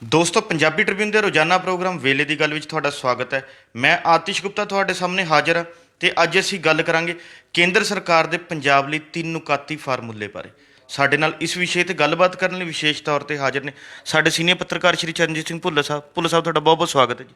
ਦੋਸਤੋ ਪੰਜਾਬੀ ਟ੍ਰਿਬਿਊਨ ਦੇ ਰੋਜ਼ਾਨਾ ਪ੍ਰੋਗਰਾਮ ਵੇਲੇ ਦੀ ਗੱਲ ਵਿੱਚ ਤੁਹਾਡਾ ਸਵਾਗਤ ਹੈ। ਮੈਂ ਆਤਿਸ਼ ਗੁਪਤਾ ਤੁਹਾਡੇ ਸਾਹਮਣੇ ਹਾਜ਼ਰ ਹਾਂ ਤੇ ਅੱਜ ਅਸੀਂ ਗੱਲ ਕਰਾਂਗੇ ਕੇਂਦਰ ਸਰਕਾਰ ਦੇ ਪੰਜਾਬ ਲਈ 3 ਨੁਕਾਤੀ ਫਾਰਮੂਲੇ ਬਾਰੇ। ਸਾਡੇ ਨਾਲ ਇਸ ਵਿਸ਼ੇ ਤੇ ਗੱਲਬਾਤ ਕਰਨ ਲਈ ਵਿਸ਼ੇਸ਼ ਤੌਰ ਤੇ ਹਾਜ਼ਰ ਨੇ ਸਾਡੇ ਸੀਨੀਅਰ ਪੱਤਰਕਾਰ ਸ਼੍ਰੀ ਚਰਨਜੀਤ ਸਿੰਘ ਭੁੱਲਰ ਸਾਹਿਬ। ਭੁੱਲਰ ਸਾਹਿਬ, ਤੁਹਾਡਾ ਬਹੁਤ ਬਹੁਤ ਸਵਾਗਤ ਹੈ ਜੀ।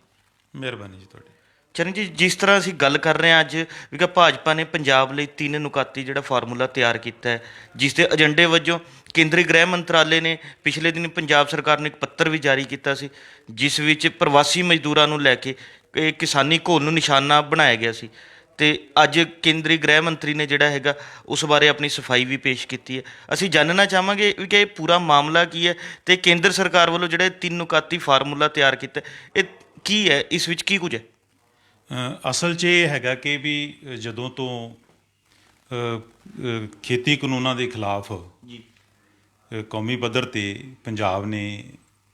ਮਿਹਰਬਾਨੀ ਜੀ ਤੁਹਾਡੀ। ਚਰਨਜੀਤ, ਜਿਸ ਤਰ੍ਹਾਂ ਅਸੀਂ ਗੱਲ ਕਰ ਰਹੇ ਹਾਂ ਅੱਜ ਵੀ ਕਿ ਭਾਜਪਾ ਨੇ ਪੰਜਾਬ ਲਈ 3 ਨੁਕਾਤੀ ਜਿਹੜਾ ਫਾਰਮੂਲਾ ਤਿਆਰ ਕੀਤਾ ਹੈ, ਜਿਸ ਦੇ ਏਜੰਡੇ ਵਜੋਂ ਕੇਂਦਰੀ ਗ੍ਰਹਿ ਮੰਤਰਾਲੇ ਨੇ ਪਿਛਲੇ ਦਿਨ ਪੰਜਾਬ ਸਰਕਾਰ ਨੂੰ ਇੱਕ ਪੱਤਰ ਵੀ ਜਾਰੀ ਕੀਤਾ ਸੀ, ਜਿਸ ਵਿੱਚ ਪ੍ਰਵਾਸੀ ਮਜ਼ਦੂਰਾਂ ਨੂੰ ਲੈ ਕੇ ਕਿਸਾਨੀ ਘੋਲ ਨੂੰ ਨਿਸ਼ਾਨਾ ਬਣਾਇਆ ਗਿਆ ਸੀ। ਅਤੇ ਅੱਜ ਕੇਂਦਰੀ ਗ੍ਰਹਿ ਮੰਤਰੀ ਨੇ ਜਿਹੜਾ ਹੈਗਾ ਉਸ ਬਾਰੇ ਆਪਣੀ ਸਫਾਈ ਵੀ ਪੇਸ਼ ਕੀਤੀ ਹੈ। ਅਸੀਂ ਜਾਣਨਾ ਚਾਹਾਂਗੇ ਵੀ ਕਿ ਇਹ ਪੂਰਾ ਮਾਮਲਾ ਕੀ ਹੈ ਅਤੇ ਕੇਂਦਰ ਸਰਕਾਰ ਵੱਲੋਂ ਜਿਹੜਾ 3 ਨੁਕਾਤੀ ਫਾਰਮੂਲਾ ਤਿਆਰ ਕੀਤਾ ਇਹ ਕੀ ਹੈ, ਇਸ ਵਿੱਚ ਕੀ ਕੁਝ ਹੈ? ਅਸਲ 'ਚ ਇਹ ਹੈਗਾ ਕਿ ਵੀ ਜਦੋਂ ਤੋਂ ਖੇਤੀ ਕਾਨੂੰਨਾਂ ਦੇ ਖਿਲਾਫ ਜੀ ਕੌਮੀ ਪੱਧਰ 'ਤੇ ਪੰਜਾਬ ਨੇ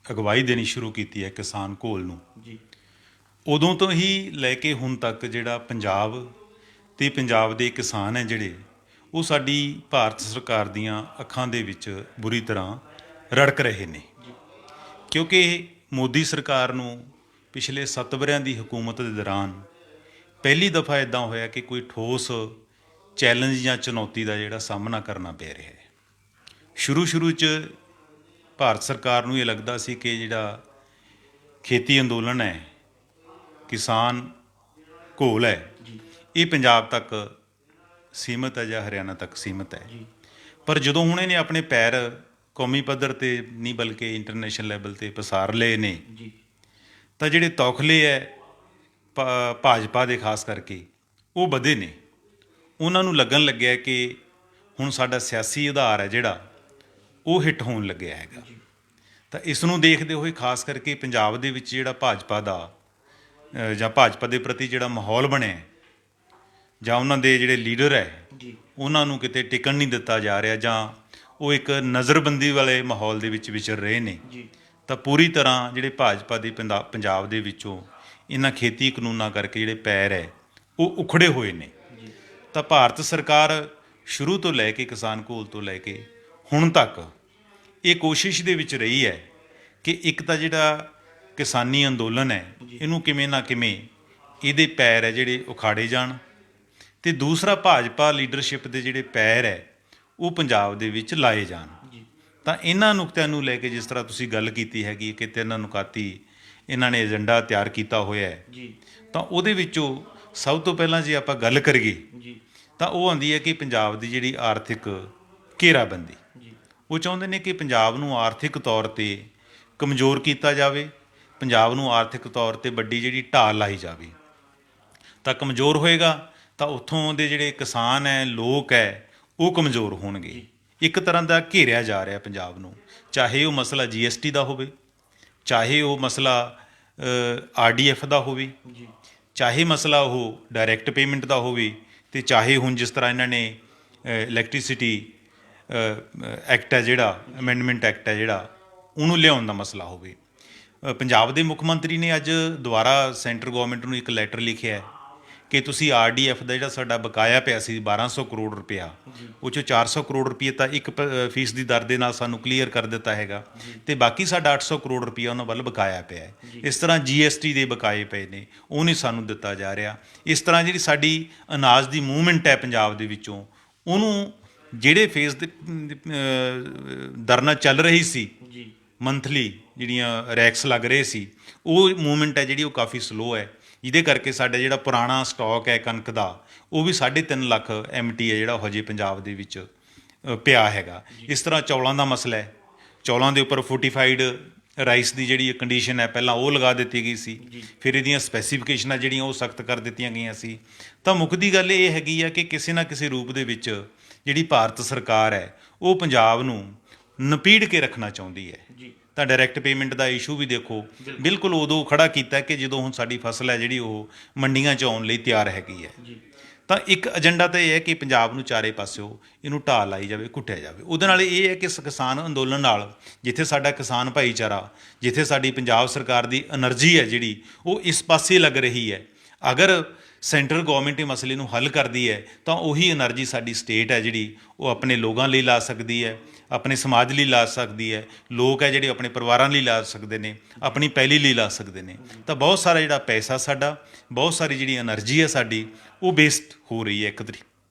ਅਗਵਾਈ ਦੇਣੀ ਸ਼ੁਰੂ ਕੀਤੀ ਹੈ ਕਿਸਾਨ ਘੋਲ ਨੂੰ, ਜੀ ਉਦੋਂ ਤੋਂ ਹੀ ਲੈ ਕੇ ਹੁਣ ਤੱਕ ਜਿਹੜਾ ਪੰਜਾਬ ਅਤੇ ਪੰਜਾਬ ਦੇ ਕਿਸਾਨ ਹੈ ਜਿਹੜੇ ਉਹ ਸਾਡੀ ਭਾਰਤ ਸਰਕਾਰ ਦੀਆਂ ਅੱਖਾਂ ਦੇ ਵਿੱਚ ਬੁਰੀ ਤਰ੍ਹਾਂ ਰੜਕ ਰਹੇ ਨੇ, ਕਿਉਂਕਿ ਮੋਦੀ ਸਰਕਾਰ ਨੂੰ ਪਿਛਲੇ 7 ਵਰ੍ਹਿਆਂ ਦੀ ਹਕੂਮਤ ਦੇ ਦੌਰਾਨ ਪਹਿਲੀ ਦਫਾ ਇੱਦਾਂ ਹੋਇਆ ਕਿ ਕੋਈ ਠੋਸ ਚੈਲੰਜ ਜਾਂ ਚੁਣੌਤੀ ਦਾ ਜਿਹੜਾ ਸਾਹਮਣਾ ਕਰਨਾ ਪੈ ਰਿਹਾ ਹੈ। ਸ਼ੁਰੂ 'ਚ ਭਾਰਤ ਸਰਕਾਰ ਨੂੰ ਇਹ ਲੱਗਦਾ ਸੀ ਕਿ ਜਿਹੜਾ ਖੇਤੀ ਅੰਦੋਲਨ ਹੈ, ਕਿਸਾਨ ਘੋਲ ਹੈ, ਇਹ ਪੰਜਾਬ ਤੱਕ ਸੀਮਤ ਹੈ ਜਾਂ ਹਰਿਆਣਾ ਤੱਕ ਸੀਮਤ ਹੈ। ਪਰ ਜਦੋਂ ਹੁਣ ਇਹਨੇ ਆਪਣੇ ਪੈਰ ਕੌਮੀ ਪੱਧਰ 'ਤੇ ਨਹੀਂ ਬਲਕਿ ਇੰਟਰਨੈਸ਼ਨਲ ਲੈਵਲ 'ਤੇ ਪਸਾਰ ਲਏ ਨੇ, ਤਾਂ ਜਿਹੜੇ ਤੌਖਲੇ ਹੈ ਭਾਜਪਾ ਦੇ ਖਾਸ ਕਰਕੇ ਉਹ ਵਧੇ ਨੇ। ਉਹਨਾਂ ਨੂੰ ਲੱਗਣ ਲੱਗਿਆ ਕਿ ਹੁਣ ਸਾਡਾ ਸਿਆਸੀ ਆਧਾਰ ਹੈ ਜਿਹੜਾ ਉਹ ਹਿੱਟ ਹੋਣ ਲੱਗਿਆ ਹੈਗਾ। ਤਾਂ ਇਸ ਨੂੰ ਦੇਖਦੇ ਹੋਏ ਖਾਸ ਕਰਕੇ ਪੰਜਾਬ ਦੇ ਵਿੱਚ ਜਿਹੜਾ ਭਾਜਪਾ ਦਾ ਜਾਂ ਭਾਜਪਾ ਦੇ ਪ੍ਰਤੀ ਜਿਹੜਾ ਮਾਹੌਲ ਬਣਿਆ ਜਾਂ ਉਹਨਾਂ ਦੇ ਜਿਹੜੇ ਲੀਡਰ ਹੈ ਉਹਨਾਂ ਨੂੰ ਕਿਤੇ ਟਿਕਣ ਨਹੀਂ ਦਿੱਤਾ ਜਾ ਰਿਹਾ, ਜਾਂ ਉਹ ਇੱਕ ਨਜ਼ਰਬੰਦੀ ਵਾਲੇ ਮਾਹੌਲ ਦੇ ਵਿੱਚ ਵਿਚਰ ਰਹੇ ਨੇ। ਤਾਂ ਪੂਰੀ ਤਰ੍ਹਾਂ ਜਿਹੜੇ ਭਾਜਪਾ ਦੇ ਪੰਜਾਬ ਦੇ ਵਿੱਚੋਂ ਇਹਨਾਂ ਖੇਤੀ ਕਾਨੂੰਨਾਂ ਕਰਕੇ ਜਿਹੜੇ ਪੈਰ ਹੈ ਉਹ ਉਖੜੇ ਹੋਏ ਨੇ। ਤਾਂ ਭਾਰਤ ਸਰਕਾਰ ਸ਼ੁਰੂ ਤੋਂ ਲੈ ਕੇ ਕਿਸਾਨ ਘੋਲ ਤੋਂ ਲੈ ਕੇ ਹੁਣ ਤੱਕ ਇਹ ਕੋਸ਼ਿਸ਼ ਦੇ ਵਿੱਚ ਰਹੀ ਹੈ ਕਿ ਇੱਕ ਤਾਂ ਜਿਹੜਾ ਕਿਸਾਨੀ ਅੰਦੋਲਨ ਹੈ ਇਹਨੂੰ ਕਿਵੇਂ ਨਾ ਕਿਵੇਂ ਇਹਦੇ ਪੈਰ ਹੈ ਜਿਹੜੇ ਉਖਾੜੇ ਜਾਣ, ਅਤੇ ਦੂਸਰਾ ਭਾਜਪਾ ਲੀਡਰਸ਼ਿਪ ਦੇ ਜਿਹੜੇ ਪੈਰ ਹੈ ਉਹ ਪੰਜਾਬ ਦੇ ਵਿੱਚ ਲਾਏ ਜਾਣ। ਤਾਂ ਇਹਨਾਂ ਨੁਕਤਿਆਂ ਨੂੰ ਲੈ ਕੇ ਜਿਸ ਤਰ੍ਹਾਂ ਤੁਸੀਂ ਗੱਲ ਕੀਤੀ ਹੈਗੀ ਕਿ 3 ਨੁਕਾਤੀ ਇਹਨਾਂ ਨੇ ਏਜੰਡਾ ਤਿਆਰ ਕੀਤਾ ਹੋਇਆ ਹੈ, ਤਾਂ ਉਹਦੇ ਵਿੱਚੋਂ ਸਭ ਤੋਂ ਪਹਿਲਾਂ ਜੇ ਆਪਾਂ ਗੱਲ ਕਰੀਏ ਤਾਂ ਉਹ ਆਉਂਦੀ ਹੈ ਕਿ ਪੰਜਾਬ ਦੀ ਜਿਹੜੀ ਆਰਥਿਕ ਘੇਰਾਬੰਦੀ, ਉਹ ਚਾਹੁੰਦੇ ਨੇ ਕਿ ਪੰਜਾਬ ਨੂੰ ਆਰਥਿਕ ਤੌਰ 'ਤੇ ਕਮਜ਼ੋਰ ਕੀਤਾ ਜਾਵੇ, ਪੰਜਾਬ ਨੂੰ ਆਰਥਿਕ ਤੌਰ 'ਤੇ ਵੱਡੀ ਜਿਹੜੀ ਢਾਲ ਲਾਈ ਜਾਵੇ। ਤਾਂ ਕਮਜ਼ੋਰ ਹੋਏਗਾ ਤਾਂ ਉੱਥੋਂ ਦੇ ਜਿਹੜੇ ਕਿਸਾਨ ਹੈ, ਲੋਕ ਹੈ, ਉਹ ਕਮਜ਼ੋਰ ਹੋਣਗੇ। ਇੱਕ ਤਰ੍ਹਾਂ ਦਾ ਘੇਰਿਆ ਜਾ ਰਿਹਾ ਪੰਜਾਬ ਨੂੰ, ਚਾਹੇ ਉਹ ਮਸਲਾ GST ਦਾ ਹੋਵੇ, ਚਾਹੇ ਉਹ ਮਸਲਾ RDF ਦਾ ਹੋਵੇ, ਚਾਹੇ ਮਸਲਾ ਉਹ ਡਾਇਰੈਕਟ ਪੇਮੈਂਟ ਦਾ ਹੋਵੇ, ਅਤੇ ਚਾਹੇ ਹੁਣ ਜਿਸ ਤਰ੍ਹਾਂ ਇਹਨਾਂ ਨੇ ਇਲੈਕਟ੍ਰੀਸਿਟੀ ਐਕਟ ਹੈ ਜਿਹੜਾ ਅਮੈਂਡਮੈਂਟ ਐਕਟ ਹੈ ਜਿਹੜਾ ਉਹਨੂੰ ਲਿਆਉਣ ਦਾ ਮਸਲਾ ਹੋਵੇ। ਪੰਜਾਬ ਦੇ ਮੁੱਖ ਮੰਤਰੀ ਨੇ ਅੱਜ ਦੁਬਾਰਾ ਸੈਂਟਰ ਗੌਰਮੈਂਟ ਨੂੰ ਇੱਕ ਲੈਟਰ ਲਿਖਿਆ ਕਿ ਤੁਸੀਂ RDF ਦਾ ਜਿਹੜਾ ਸਾਡਾ ਬਕਾਇਆ ਪਿਆ ਸੀ 1200 ਕਰੋੜ ਰੁਪਇਆ, ਉਹ 'ਚੋਂ 400 ਕਰੋੜ ਰੁਪਏ ਤਾਂ 1% ਦੀ ਦਰ ਦੇ ਨਾਲ ਸਾਨੂੰ ਕਲੀਅਰ ਕਰ ਦਿੱਤਾ ਹੈਗਾ, ਅਤੇ ਬਾਕੀ ਸਾਡਾ 800 ਕਰੋੜ ਰੁਪਇਆ ਉਹਨਾਂ ਵੱਲ ਬਕਾਇਆ ਪਿਆ ਹੈ। ਇਸ ਤਰ੍ਹਾਂ GST ਦੇ ਬਕਾਏ ਪਏ ਨੇ, ਉਹ ਨਹੀਂ ਸਾਨੂੰ ਦਿੱਤਾ ਜਾ ਰਿਹਾ। ਇਸ ਤਰ੍ਹਾਂ ਜਿਹੜੀ ਸਾਡੀ ਅਨਾਜ ਦੀ ਮੂਵਮੈਂਟ ਹੈ ਪੰਜਾਬ ਦੇ ਵਿੱਚੋਂ, ਉਹਨੂੰ ਜਿਹੜੇ ਫੇਜ਼ ਦੇ ਦਰ ਨਾਲ ਚੱਲ ਰਹੀ ਸੀ, ਮੰਥਲੀ ਜਿਹੜੀਆਂ ਰੈਕਸ ਲੱਗ ਰਹੇ ਸੀ, ਉਹ ਮੂਵਮੈਂਟ ਹੈ ਜਿਹੜੀ ਉਹ ਕਾਫੀ ਸਲੋ ਹੈ, ਜਿਹਦੇ ਕਰਕੇ ਸਾਡਾ ਜਿਹੜਾ ਪੁਰਾਣਾ ਸਟਾਕ ਹੈ ਕਣਕ ਦਾ ਉਹ ਵੀ 3.5 ਲੱਖ MT ਹੈ ਜਿਹੜਾ ਹਜੇ ਪੰਜਾਬ ਦੇ ਵਿੱਚ ਪਿਆ ਹੈਗਾ। ਇਸ ਤਰ੍ਹਾਂ ਚੌਲਾਂ ਦਾ ਮਸਲਾ ਹੈ, ਚੌਲਾਂ ਦੇ ਉੱਪਰ ਫੋਰਟੀਫਾਈਡ ਰਾਈਸ ਦੀ ਜਿਹੜੀ ਕੰਡੀਸ਼ਨ ਹੈ ਪਹਿਲਾਂ ਉਹ ਲਗਾ ਦਿੱਤੀ ਗਈ ਸੀ, ਫਿਰ ਇਹਦੀਆਂ ਸਪੈਸੀਫਿਕੇਸ਼ਨਾਂ ਜਿਹੜੀਆਂ ਉਹ ਸਖਤ ਕਰ ਦਿੱਤੀਆਂ ਗਈਆਂ ਸੀ। ਤਾਂ ਮੁੱਖ ਦੀ ਗੱਲ ਇਹ ਹੈਗੀ ਆ ਕਿ ਕਿਸੇ ਨਾ ਕਿਸੇ ਰੂਪ ਦੇ ਵਿੱਚ ਜਿਹੜੀ ਭਾਰਤ ਸਰਕਾਰ ਹੈ ਉਹ ਪੰਜਾਬ ਨੂੰ ਨਪੀੜ ਕੇ ਰੱਖਣਾ ਚਾਹੁੰਦੀ ਹੈ। ਤਾਂ ਡਾਇਰੈਕਟ ਪੇਮੈਂਟ ਦਾ ਇਸ਼ੂ ਵੀ ਦੇਖੋ ਬਿਲਕੁਲ ਉਦੋਂ ਖੜਾ ਕੀਤਾ ਕਿ ਜਦੋਂ ਹੁਣ ਸਾਡੀ ਫਸਲ ਹੈ ਜਿਹੜੀ ਉਹ ਮੰਡੀਆਂ 'ਚ ਆਉਣ ਲਈ ਤਿਆਰ ਹੈਗੀ ਹੈ। ਤਾਂ ਇੱਕ ਏਜੰਡਾ ਤਾਂ ਇਹ ਹੈ ਕਿ ਪੰਜਾਬ ਨੂੰ ਚਾਰੇ ਪਾਸਿਓਂ ਇਹਨੂੰ ਢਾਹ ਲਾਈ ਜਾਵੇ, ਕੁੱਟਿਆ ਜਾਵੇ। ਉਹਦੇ ਨਾਲ ਇਹ ਹੈ ਕਿ ਕਿਸਾਨ ਅੰਦੋਲਨ ਨਾਲ ਜਿੱਥੇ ਸਾਡਾ ਕਿਸਾਨ ਭਾਈਚਾਰਾ, ਜਿੱਥੇ ਸਾਡੀ ਪੰਜਾਬ ਸਰਕਾਰ ਦੀ ਐਨਰਜੀ ਹੈ ਜਿਹੜੀ ਉਹ ਇਸ ਪਾਸੇ ਲੱਗ ਰਹੀ ਹੈ, ਅਗਰ ਸੈਂਟਰਲ ਗੌਰਮੈਂਟ ਇਹ ਮਸਲੇ ਨੂੰ ਹੱਲ ਕਰਦੀ ਹੈ ਤਾਂ ਉਹੀ ਐਨਰਜੀ ਸਾਡੀ ਸਟੇਟ ਹੈ ਜਿਹੜੀ ਉਹ ਆਪਣੇ ਲੋਕਾਂ ਲਈ ਲਾ ਸਕਦੀ ਹੈ, ਆਪਣੇ ਸਮਾਜ ਲਈ ਲਾ ਸਕਦੀ ਹੈ, ਲੋਕ ਹੈ ਜਿਹੜੇ ਆਪਣੇ ਪਰਿਵਾਰਾਂ ਲਈ ਲਾ ਸਕਦੇ ਨੇ, ਆਪਣੀ ਪੈਲੀ ਲਈ ਲਾ ਸਕਦੇ ਨੇ। ਤਾਂ ਬਹੁਤ ਸਾਰਾ ਜਿਹੜਾ ਪੈਸਾ ਸਾਡਾ, ਬਹੁਤ ਸਾਰੀ ਜਿਹੜੀ એનર્ਜੀ ਹੈ ਸਾਡੀ, ਉਹ ਵੇਸਟ ਹੋ ਰਹੀ ਹੈ ਇੱਕ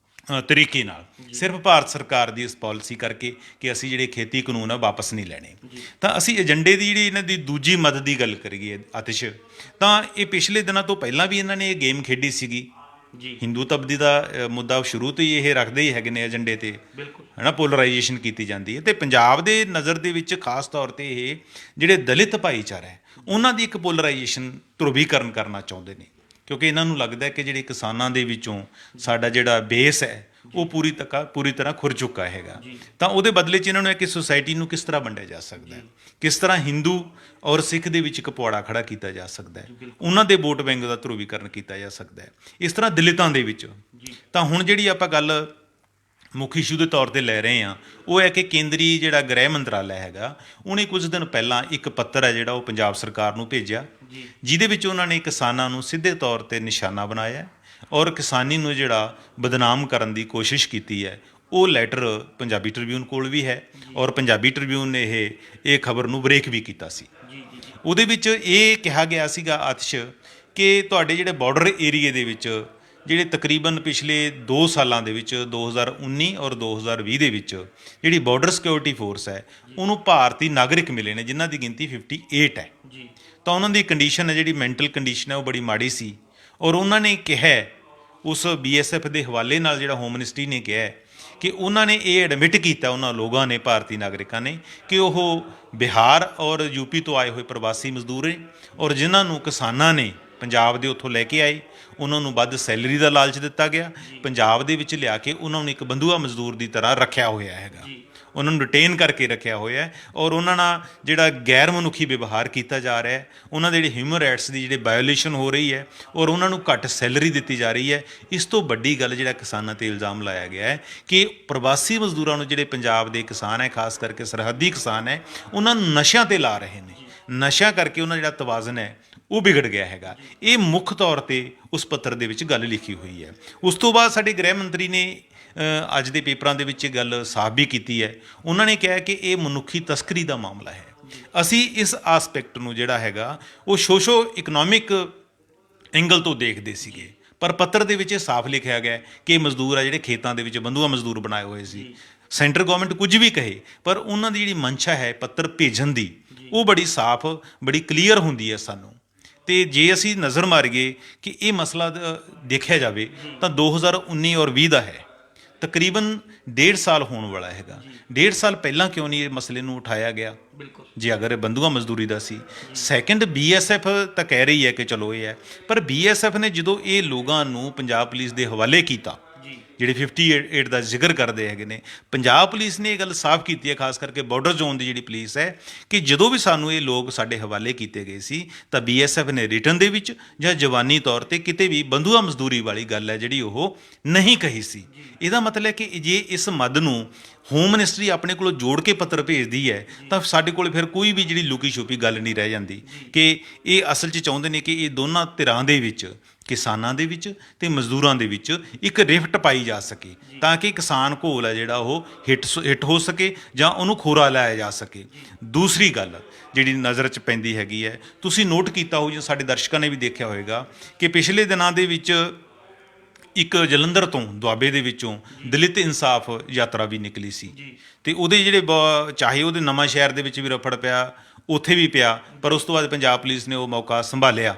ਤਰੀਕੇ ਨਾਲ, ਸਿਰਫ ਭਾਰਤ ਸਰਕਾਰ ਦੀ ਇਸ ਪਾਲਿਸੀ ਕਰਕੇ ਕਿ ਅਸੀਂ ਜਿਹੜੇ ਖੇਤੀ ਕਾਨੂੰਨ ਆ ਵਾਪਸ ਨਹੀਂ ਲੈਣੇ। ਤਾਂ ਅਸੀਂ ਏਜੰਡੇ ਦੀ ਜਿਹੜੀ ਇਹਨਾਂ ਦੀ ਦੂਜੀ ਮਦ ਦੀ ਗੱਲ ਕਰੀਏ ਆਤਿਸ਼, ਤਾਂ ਇਹ ਪਿਛਲੇ ਦਿਨਾਂ ਤੋਂ ਪਹਿਲਾਂ ਵੀ ਇਹਨਾਂ ਨੇ ਇਹ ਗੇਮ ਖੇਡੀ ਸੀਗੀ। ਹਿੰਦੂ ਤਬਦੀ ਦਾ ਮੁੱਦਾ ਸ਼ੁਰੂ ਤੋਂ ਹੀ ਇਹ ਰੱਖਦੇ ਹੀ ਹੈਗੇ ਨੇ ਏਜੰਡੇ ਤੇ, ਹੈ ਨਾ, ਪੋਲਰਾਈਜੇਸ਼ਨ ਕੀਤੀ ਜਾਂਦੀ ਹੈ। ਅਤੇ ਪੰਜਾਬ ਦੇ ਨਜ਼ਰ ਦੇ ਵਿੱਚ ਖਾਸ ਤੌਰ 'ਤੇ ਇਹ ਜਿਹੜੇ ਦਲਿਤ ਭਾਈਚਾਰਾ ਹੈ ਉਹਨਾਂ ਦੀ ਇੱਕ ਪੋਲਰਾਈਜੇਸ਼ਨ, ਧਰੁਵੀਕਰਨ ਕਰਨਾ ਚਾਹੁੰਦੇ ਨੇ, ਕਿਉਂਕਿ ਇਹਨਾਂ ਨੂੰ ਲੱਗਦਾ ਕਿ ਜਿਹੜੇ ਕਿਸਾਨਾਂ ਦੇ ਵਿੱਚੋਂ ਸਾਡਾ ਜਿਹੜਾ ਬੇਸ ਹੈ ਉਹ ਪੂਰੀ ਤਰ੍ਹਾਂ ਖੁਰ ਚੁੱਕਾ ਹੈਗਾ। ਤਾਂ ਉਹਦੇ ਬਦਲੇ 'ਚ ਇਹਨਾਂ ਨੂੰ ਹੈ ਕਿ ਸੁਸਾਇਟੀ ਨੂੰ ਕਿਸ ਤਰ੍ਹਾਂ ਵੰਡਿਆ ਜਾ ਸਕਦਾ ਹੈ, ਕਿਸ ਤਰ੍ਹਾਂ ਹਿੰਦੂ ਔਰ ਸਿੱਖ ਦੇ ਵਿੱਚ ਇੱਕ ਪੁਆੜਾ ਖੜਾ ਕੀਤਾ ਜਾ ਸਕਦਾ ਹੈ, ਉਹਨਾਂ ਦੇ ਵੋਟ ਬੈਂਕ ਦਾ ਧਰੁਵੀਕਰਨ ਕੀਤਾ ਜਾ ਸਕਦਾ ਹੈ, ਇਸ ਤਰ੍ਹਾਂ ਦਲਿਤਾਂ ਦੇ ਵਿੱਚ। ਤਾਂ ਹੁਣ ਜਿਹੜੀ ਆਪਾਂ ਗੱਲ ਮੁੱਖ ਇਸ਼ੂ ਦੇ ਤੌਰ 'ਤੇ ਲੈ ਰਹੇ ਹਾਂ ਉਹ ਹੈ ਕਿ ਕੇਂਦਰੀ ਜਿਹੜਾ ਗ੍ਰਹਿ ਮੰਤਰਾਲਾ ਹੈਗਾ ਉਹਨੇ ਕੁਝ ਦਿਨ ਪਹਿਲਾਂ ਇੱਕ ਪੱਤਰ ਹੈ ਜਿਹੜਾ ਉਹ ਪੰਜਾਬ ਸਰਕਾਰ ਨੂੰ ਭੇਜਿਆ, ਜਿਹਦੇ ਵਿੱਚ ਉਹਨਾਂ ਨੇ ਕਿਸਾਨਾਂ ਨੂੰ ਸਿੱਧੇ ਤੌਰ 'ਤੇ ਨਿਸ਼ਾਨਾ ਬਣਾਇਆ ਔਰ ਕਿਸਾਨੀ ਨੂੰ ਜਿਹੜਾ ਬਦਨਾਮ ਕਰਨ ਦੀ ਕੋਸ਼ਿਸ਼ ਕੀਤੀ ਹੈ। ਉਹ ਲੈਟਰ ਪੰਜਾਬੀ ਟ੍ਰਿਬਿਊਨ ਕੋਲ ਵੀ ਹੈ ਔਰ ਪੰਜਾਬੀ ਟ੍ਰਿਬਿਊਨ ਨੇ ਇਹ ਖਬਰ ਨੂੰ ਬ੍ਰੇਕ ਵੀ ਕੀਤਾ ਸੀ। ਉਹਦੇ ਵਿੱਚ ਇਹ ਕਿਹਾ ਗਿਆ ਸੀਗਾ ਆਤਿਸ਼ ਕਿ ਤੁਹਾਡੇ ਜਿਹੜੇ ਬਾਰਡਰ ਏਰੀਏ ਦੇ ਵਿੱਚ ਜਿਹੜੇ ਤਕਰੀਬਨ ਪਿਛਲੇ 2 ਸਾਲਾਂ ਦੇ ਵਿੱਚ 2019 ਔਰ 2020 ਦੇ ਵਿੱਚ ਜਿਹੜੀ ਬਾਰਡਰ ਸਿਕਿਉਰਿਟੀ ਫੋਰਸ ਹੈ ਉਹਨੂੰ ਭਾਰਤੀ ਨਾਗਰਿਕ ਮਿਲੇ ਨੇ, ਜਿਨ੍ਹਾਂ ਦੀ ਗਿਣਤੀ 58 ਹੈ। ਤਾਂ ਉਹਨਾਂ ਦੀ ਕੰਡੀਸ਼ਨ ਹੈ, ਜਿਹੜੀ ਮੈਂਟਲ ਕੰਡੀਸ਼ਨ ਹੈ, ਉਹ ਬੜੀ ਮਾੜੀ ਸੀ। ਔਰ ਉਹਨਾਂ ਨੇ ਕਿਹਾ ਉਸ BSF ਦੇ ਹਵਾਲੇ ਨਾਲ, ਜਿਹੜਾ ਹੋਮ ਮਿਨਿਸਟਰੀ ਨੇ ਕਿਹਾ ਕਿ ਉਹਨਾਂ ਨੇ ਇਹ ਐਡਮਿਟ ਕੀਤਾ, ਉਹਨਾਂ ਲੋਕਾਂ ਨੇ, ਭਾਰਤੀ ਨਾਗਰਿਕਾਂ ਨੇ, ਕਿ ਉਹ ਬਿਹਾਰ ਔਰ UP ਤੋਂ ਆਏ ਹੋਏ ਪ੍ਰਵਾਸੀ ਮਜ਼ਦੂਰ ਨੇ ਔਰ ਜਿਨ੍ਹਾਂ ਨੂੰ ਕਿਸਾਨਾਂ ਨੇ ਪੰਜਾਬ ਦੇ ਉੱਥੋਂ ਲੈ ਕੇ ਆਏ, ਉਹਨਾਂ ਨੂੰ ਵੱਧ ਸੈਲਰੀ ਦਾ ਲਾਲਚ ਦਿੱਤਾ ਗਿਆ, ਪੰਜਾਬ ਦੇ ਵਿੱਚ ਲਿਆ ਕੇ ਉਹਨਾਂ ਨੂੰ ਇੱਕ ਬੰਧੂਆ ਮਜ਼ਦੂਰ ਦੀ ਤਰ੍ਹਾਂ ਰੱਖਿਆ ਹੋਇਆ ਹੈਗਾ, ਉਹਨਾਂ ਨੂੰ ਰਿਟੇਨ ਕਰਕੇ ਰੱਖਿਆ ਹੋਇਆ ਹੈ ਔਰ ਉਹਨਾਂ ਨਾਲ ਜਿਹੜਾ ਗੈਰ ਮਨੁੱਖੀ ਵਿਵਹਾਰ ਕੀਤਾ ਜਾ ਰਿਹਾ ਹੈ, ਉਹਨਾਂ ਦੇ ਜਿਹੜੇ ਹਿਊਮਨ ਰਾਈਟਸ ਦੀ ਜਿਹੜੀ ਵਾਇਓਲੇਸ਼ਨ ਹੋ ਰਹੀ ਹੈ ਔਰ ਉਹਨਾਂ ਨੂੰ ਘੱਟ ਸੈਲਰੀ ਦਿੱਤੀ ਜਾ ਰਹੀ ਹੈ। ਇਸ ਤੋਂ ਵੱਡੀ ਗੱਲ ਜਿਹੜਾ ਕਿਸਾਨਾਂ 'ਤੇ ਇਲਜ਼ਾਮ ਲਾਇਆ ਗਿਆ ਹੈ ਕਿ ਪ੍ਰਵਾਸੀ ਮਜ਼ਦੂਰਾਂ ਨੂੰ, ਜਿਹੜੇ ਪੰਜਾਬ ਦੇ ਕਿਸਾਨ ਹੈ, ਖਾਸ ਕਰਕੇ ਸਰਹੱਦੀ ਕਿਸਾਨ ਹੈ, ਉਹਨਾਂ ਨੂੰ ਨਸ਼ਿਆਂ 'ਤੇ ਲਾ ਰਹੇ ਨੇ, ਨਸ਼ਾ ਕਰਕੇ ਉਹਨਾਂ ਜਿਹੜਾ ਤਵਾਜ਼ਨ ਹੈ ਉਹ ਵਿਗੜ ਗਿਆ ਹੈਗਾ। ਇਹ ਮੁੱਖ ਤੌਰ 'ਤੇ ਉਸ ਪੱਤਰ ਦੇ ਵਿੱਚ ਗੱਲ ਲਿਖੀ ਹੋਈ ਹੈ। ਉਸ ਤੋਂ ਬਾਅਦ ਸਾਡੇ ਗ੍ਰਹਿ ਮੰਤਰੀ ਨੇ ਅੱਜ ਦੇ ਪੇਪਰਾਂ ਦੇ ਵਿੱਚ ਇਹ ਗੱਲ ਸਾਫ਼ ਵੀ ਕੀਤੀ ਹੈ। ਉਹਨਾਂ ਨੇ ਕਿਹਾ ਕਿ ਇਹ ਮਨੁੱਖੀ ਤਸਕਰੀ ਦਾ ਮਾਮਲਾ ਹੈ। ਅਸੀਂ ਇਸ ਆਸਪੈਕਟ ਨੂੰ ਜਿਹੜਾ ਹੈਗਾ ਉਹ ਸੋਸ਼ੋ ਇਕਨੋਮਿਕ ਐਂਗਲ ਤੋਂ ਦੇਖਦੇ ਸੀਗੇ, ਪਰ ਪੱਤਰ ਦੇ ਵਿੱਚ ਇਹ ਸਾਫ਼ ਲਿਖਿਆ ਗਿਆ ਕਿ ਮਜ਼ਦੂਰ ਆ ਜਿਹੜੇ ਖੇਤਾਂ ਦੇ ਵਿੱਚ ਬੰਧੂਆ ਮਜ਼ਦੂਰ ਬਣਾਏ ਹੋਏ ਸੀ। ਸੈਂਟਰ ਗਵਰਨਮੈਂਟ ਕੁਝ ਵੀ ਕਹੇ, ਪਰ ਉਹਨਾਂ ਦੀ ਜਿਹੜੀ ਮਨਸ਼ਾ ਹੈ ਪੱਤਰ ਭੇਜਣ ਦੀ, ਉਹ ਬੜੀ ਸਾਫ਼, ਬੜੀ ਕਲੀਅਰ ਹੁੰਦੀ ਹੈ ਸਾਨੂੰ। ਅਤੇ ਜੇ ਅਸੀਂ ਨਜ਼ਰ ਮਾਰੀਏ ਕਿ ਇਹ ਮਸਲਾ ਦੇਖਿਆ ਜਾਵੇ ਤਾਂ 2019 ਔਰ 20 ਦਾ ਹੈ, ਤਕਰੀਬਨ 1.5 ਸਾਲ ਹੋਣ ਵਾਲਾ ਹੈਗਾ। 1.5 ਸਾਲ ਪਹਿਲਾਂ ਕਿਉਂ ਨਹੀਂ ਇਹ ਮਸਲੇ ਨੂੰ ਉਠਾਇਆ ਗਿਆ, ਜੇ ਅਗਰ ਇਹ ਬੰਧੂਆ ਮਜ਼ਦੂਰੀ ਦਾ ਸੀ। ਸੈਕਿੰਡ, BSF ਤਾਂ ਕਹਿ ਰਹੀ ਹੈ ਕਿ ਚਲੋ ਇਹ ਹੈ, ਪਰ BSF ਨੇ ਜਦੋਂ ਇਹ ਲੋਕਾਂ ਨੂੰ ਪੰਜਾਬ ਪੁਲਿਸ ਦੇ ਹਵਾਲੇ ਕੀਤਾ, ਜਿਹੜੇ 58 ਦਾ ਜ਼ਿਕਰ ਕਰਦੇ ਹੈਗੇ ਨੇ, ਪੰਜਾਬ ਪੁਲਿਸ ਨੇ ਇਹ ਗੱਲ ਸਾਫ਼ ਕੀਤੀ ਹੈ, ਖਾਸ ਕਰਕੇ ਬਾਰਡਰ ਜ਼ੋਨ ਦੀ ਜਿਹੜੀ ਪੁਲਿਸ ਹੈ, ਕਿ ਜਦੋਂ ਵੀ ਸਾਨੂੰ ਇਹ ਲੋਕ ਸਾਡੇ ਹਵਾਲੇ ਕੀਤੇ ਗਏ ਸੀ ਤਾਂ BSF ਨੇ ਰਿਟਨ ਦੇ ਵਿੱਚ ਜਾਂ ਜਵਾਨੀ ਤੌਰ 'ਤੇ ਕਿਤੇ ਵੀ ਬੰਧੂਆ ਮਜ਼ਦੂਰੀ ਵਾਲੀ ਗੱਲ ਹੈ ਜਿਹੜੀ ਉਹ ਨਹੀਂ ਕਹੀ ਸੀ। ਇਹਦਾ ਮਤਲਬ ਹੈ ਕਿ ਜੇ ਇਸ ਮਦ ਨੂੰ ਹੋਮ ਮਿਨਿਸਟਰੀ ਆਪਣੇ ਕੋਲੋਂ ਜੋੜ ਕੇ ਪੱਤਰ ਭੇਜਦੀ ਹੈ ਤਾਂ ਸਾਡੇ ਕੋਲ ਫਿਰ ਕੋਈ ਵੀ ਜਿਹੜੀ ਲੁਕੀ ਛੁਪੀ ਗੱਲ ਨਹੀਂ ਰਹਿ ਜਾਂਦੀ, ਕਿ ਇਹ ਅਸਲ 'ਚ ਚਾਹੁੰਦੇ ਨੇ ਕਿ ਇਹ ਦੋਨਾਂ ਧਿਰਾਂ ਦੇ ਵਿੱਚ, ਕਿਸਾਨਾਂ ਦੇ ਵਿੱਚ ਤੇ ਮਜ਼ਦੂਰਾਂ ਦੇ ਵਿੱਚ ਇੱਕ ਰਿਫਟ ਪਾਈ ਜਾ ਸਕੇ, ਤਾਂ ਕਿ ਕਿਸਾਨ ਘੋਲ ਹੈ ਜਿਹੜਾ ਉਹ ਹਿੱਟ ਹੋ ਸਕੇ ਜਾਂ ਉਹਨੂੰ ਖੋਰਾ ਲਾਇਆ ਜਾ ਸਕੇ। ਦੂਸਰੀ ਗੱਲ ਜਿਹੜੀ ਨਜ਼ਰ 'ਚ ਪੈਂਦੀ ਹੈਗੀ ਹੈ, ਤੁਸੀਂ ਨੋਟ ਕੀਤਾ ਹੋ ਜਾਂ ਸਾਡੇ ਦਰਸ਼ਕਾਂ ਨੇ ਵੀ ਦੇਖਿਆ ਹੋਵੇਗਾ ਕਿ ਪਿਛਲੇ ਦਿਨਾਂ ਦੇ ਵਿੱਚ ਇੱਕ ਜਲੰਧਰ ਤੋਂ, ਦੁਆਬੇ ਦੇ ਵਿੱਚੋਂ ਦਲਿਤ ਇਨਸਾਫ ਯਾਤਰਾ ਵੀ ਨਿਕਲੀ ਸੀ, ਅਤੇ ਉਹਦੇ ਜਿਹੜੇ ਚਾਹੇ ਉਹਦੇ ਨਵਾਂ ਸ਼ਹਿਰ ਦੇ ਵਿੱਚ ਵੀ ਰਫੜ ਪਿਆ, ਉੱਥੇ ਵੀ ਪਿਆ, ਪਰ ਉਸ ਤੋਂ ਬਾਅਦ ਪੰਜਾਬ ਪੁਲਿਸ ਨੇ ਉਹ ਮੌਕਾ ਸੰਭਾਲਿਆ।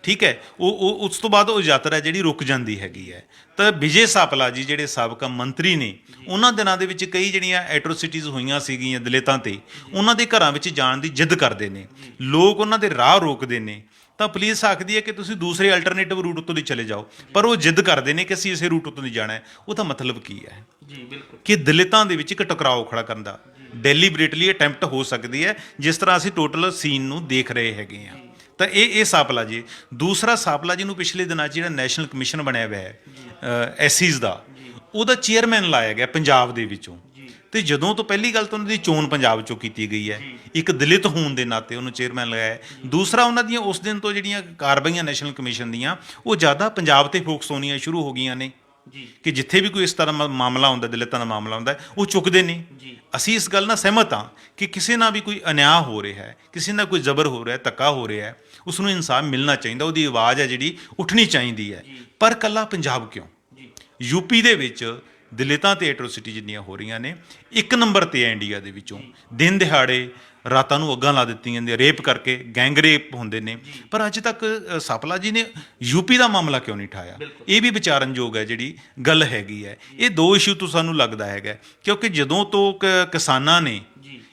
ਠੀਕ ਹੈ, ਉਹ ਉਸ ਤੋਂ ਬਾਅਦ ਉਹ ਯਾਤਰਾ ਜਿਹੜੀ ਰੁਕ ਜਾਂਦੀ ਹੈਗੀ ਹੈ। ਤਾਂ ਵਿਜੇ ਸਾਪਲਾ ਜੀ ਜਿਹੜੇ ਸਾਬਕਾ ਮੰਤਰੀ ਨੇ, ਉਹਨਾਂ ਦਿਨਾਂ ਦੇ ਵਿੱਚ ਕਈ ਜਿਹੜੀਆਂ ਐਟਰੋਸਿਟੀਜ਼ ਹੋਈਆਂ ਸੀਗੀਆਂ ਦਲਿਤਾਂ 'ਤੇ, ਉਹਨਾਂ ਦੇ ਘਰਾਂ ਵਿੱਚ ਜਾਣ ਦੀ ਜਿੱਦ ਕਰਦੇ ਨੇ, ਲੋਕ ਉਹਨਾਂ ਦੇ ਰਾਹ ਰੋਕਦੇ ਨੇ, ਤਾਂ ਪੁਲਿਸ ਆਖਦੀ ਹੈ ਕਿ ਤੁਸੀਂ ਦੂਸਰੇ ਅਲਟਰਨੇਟਿਵ ਰੂਟ ਉੱਤੋਂ ਦੀ ਚਲੇ ਜਾਓ, ਪਰ ਉਹ ਜਿੱਦ ਕਰਦੇ ਨੇ ਕਿ ਅਸੀਂ ਇਸੇ ਰੂਟ ਉੱਤੋਂ ਦੀ ਜਾਣਾ ਹੈ। ਉਹਦਾ ਮਤਲਬ ਕੀ ਹੈ ਕਿ ਦਲਿਤਾਂ ਦੇ ਵਿੱਚ ਇੱਕ ਟਕਰਾਓ ਖੜਾ ਕਰਨ ਦਾ ਡੈਲੀਬਰੇਟਲੀ ਅਟੈਂਪਟ ਹੋ ਸਕਦੀ ਹੈ, ਜਿਸ ਤਰ੍ਹਾਂ ਅਸੀਂ ਟੋਟਲ ਸੀਨ ਨੂੰ ਦੇਖ ਰਹੇ ਹੈਗੇ ਹਾਂ। ਤਾਂ ਇਹ ਸਾਪਲਾ ਜੀ। ਦੂਸਰਾ, ਸਾਪਲਾ ਜੀ ਨੂੰ ਪਿਛਲੇ ਦਿਨਾਂ 'ਚ ਜਿਹੜਾ ਨੈਸ਼ਨਲ ਕਮਿਸ਼ਨ ਬਣਿਆ ਹੋਇਆ ਹੈ SCs ਦਾ, ਉਹਦਾ ਚੇਅਰਮੈਨ ਲਾਇਆ ਗਿਆ ਪੰਜਾਬ ਦੇ ਵਿੱਚੋਂ, ਅਤੇ ਜਦੋਂ ਤੋਂ ਪਹਿਲੀ ਗੱਲ ਤਾਂ ਉਹਨਾਂ ਦੀ ਚੋਣ ਪੰਜਾਬ 'ਚੋਂ ਕੀਤੀ ਗਈ ਹੈ, ਇੱਕ ਦਲਿਤ ਹੋਣ ਦੇ ਨਾਤੇ ਉਹਨੂੰ ਚੇਅਰਮੈਨ ਲਗਾਇਆ। ਦੂਸਰਾ, ਉਹਨਾਂ ਦੀਆਂ ਉਸ ਦਿਨ ਤੋਂ ਜਿਹੜੀਆਂ ਕਾਰਵਾਈਆਂ ਨੈਸ਼ਨਲ ਕਮਿਸ਼ਨ ਦੀਆਂ, ਉਹ ਜ਼ਿਆਦਾ ਪੰਜਾਬ 'ਤੇ ਫੋਕਸ ਹੋਣੀਆਂ ਸ਼ੁਰੂ ਹੋ ਗਈਆਂ ਨੇ। ਕਿ ਜਿੱਥੇ ਵੀ ਕੋਈ ਇਸ ਤਰ੍ਹਾਂ ਮਾਮਲਾ ਹੁੰਦਾ, ਦਲਿਤਾਂ ਦਾ ਮਾਮਲਾ ਹੁੰਦਾ, ਉਹ ਚੁੱਕਦੇ ਨਹੀਂ। ਅਸੀਂ ਇਸ ਗੱਲ ਨਾਲ ਸਹਿਮਤ ਹਾਂ ਕਿ ਕਿਸੇ ਨਾਲ ਵੀ ਕੋਈ ਅਨਿਆਂ ਹੋ ਰਿਹਾ ਹੈ, ਕਿਸੇ ਨਾਲ ਕੋਈ ਜ਼ਬਰ ਹੋ ਰਿਹਾ, ਧੱਕਾ ਹੋ ਰਿਹਾ ਹੈ, ਉਸ ਨੂੰ ਇਨਸਾਫ ਮਿਲਣਾ ਚਾਹੀਦਾ, ਉਹਦੀ ਆਵਾਜ਼ ਹੈ ਜਿਹੜੀ ਉੱਠਣੀ ਚਾਹੀਦੀ ਹੈ। ਪਰ ਇਕੱਲਾ ਪੰਜਾਬ ਕਿਉਂ, ਯੂਪੀ ਦੇ ਵਿੱਚ ਦਲਿਤਾਂ ਤੇ ਐਟਰੋਸਿਟੀ ਜਿੰਨੀਆਂ ਹੋ ਰਹੀਆਂ ਨੇ, 1 ਨੰਬਰ ਤੇ ਹੈ ਇੰਡੀਆ ਦੇ ਵਿੱਚੋਂ। ਦਿਨ ਦਿਹਾੜੇ ਰਾਤਾਂ ਨੂੰ ਅੱਗਾਂ ਲਾ ਦਿੱਤੀਆਂ ਜਾਂਦੀਆਂ, ਰੇਪ ਕਰਕੇ, ਗੈਂਗ ਰੇਪ ਹੁੰਦੇ ਨੇ। ਪਰ ਅੱਜ ਤੱਕ ਸਾਪਲਾ ਜੀ ਨੇ ਯੂਪੀ ਦਾ ਮਾਮਲਾ ਕਿਉਂ ਨਹੀਂ ਉਠਾਇਆ? ਇਹ ਵੀ ਵਿਚਾਰਨਯੋਗ ਹੈ ਜਿਹੜੀ ਗੱਲ ਹੈਗੀ ਹੈ। ਇਹ 2 ਇਸ਼ੂ ਤੋਂ ਸਾਨੂੰ ਲੱਗਦਾ ਹੈਗਾ, ਕਿਉਂਕਿ ਜਦੋਂ ਤੋਂ ਕਿਸਾਨਾਂ ਨੇ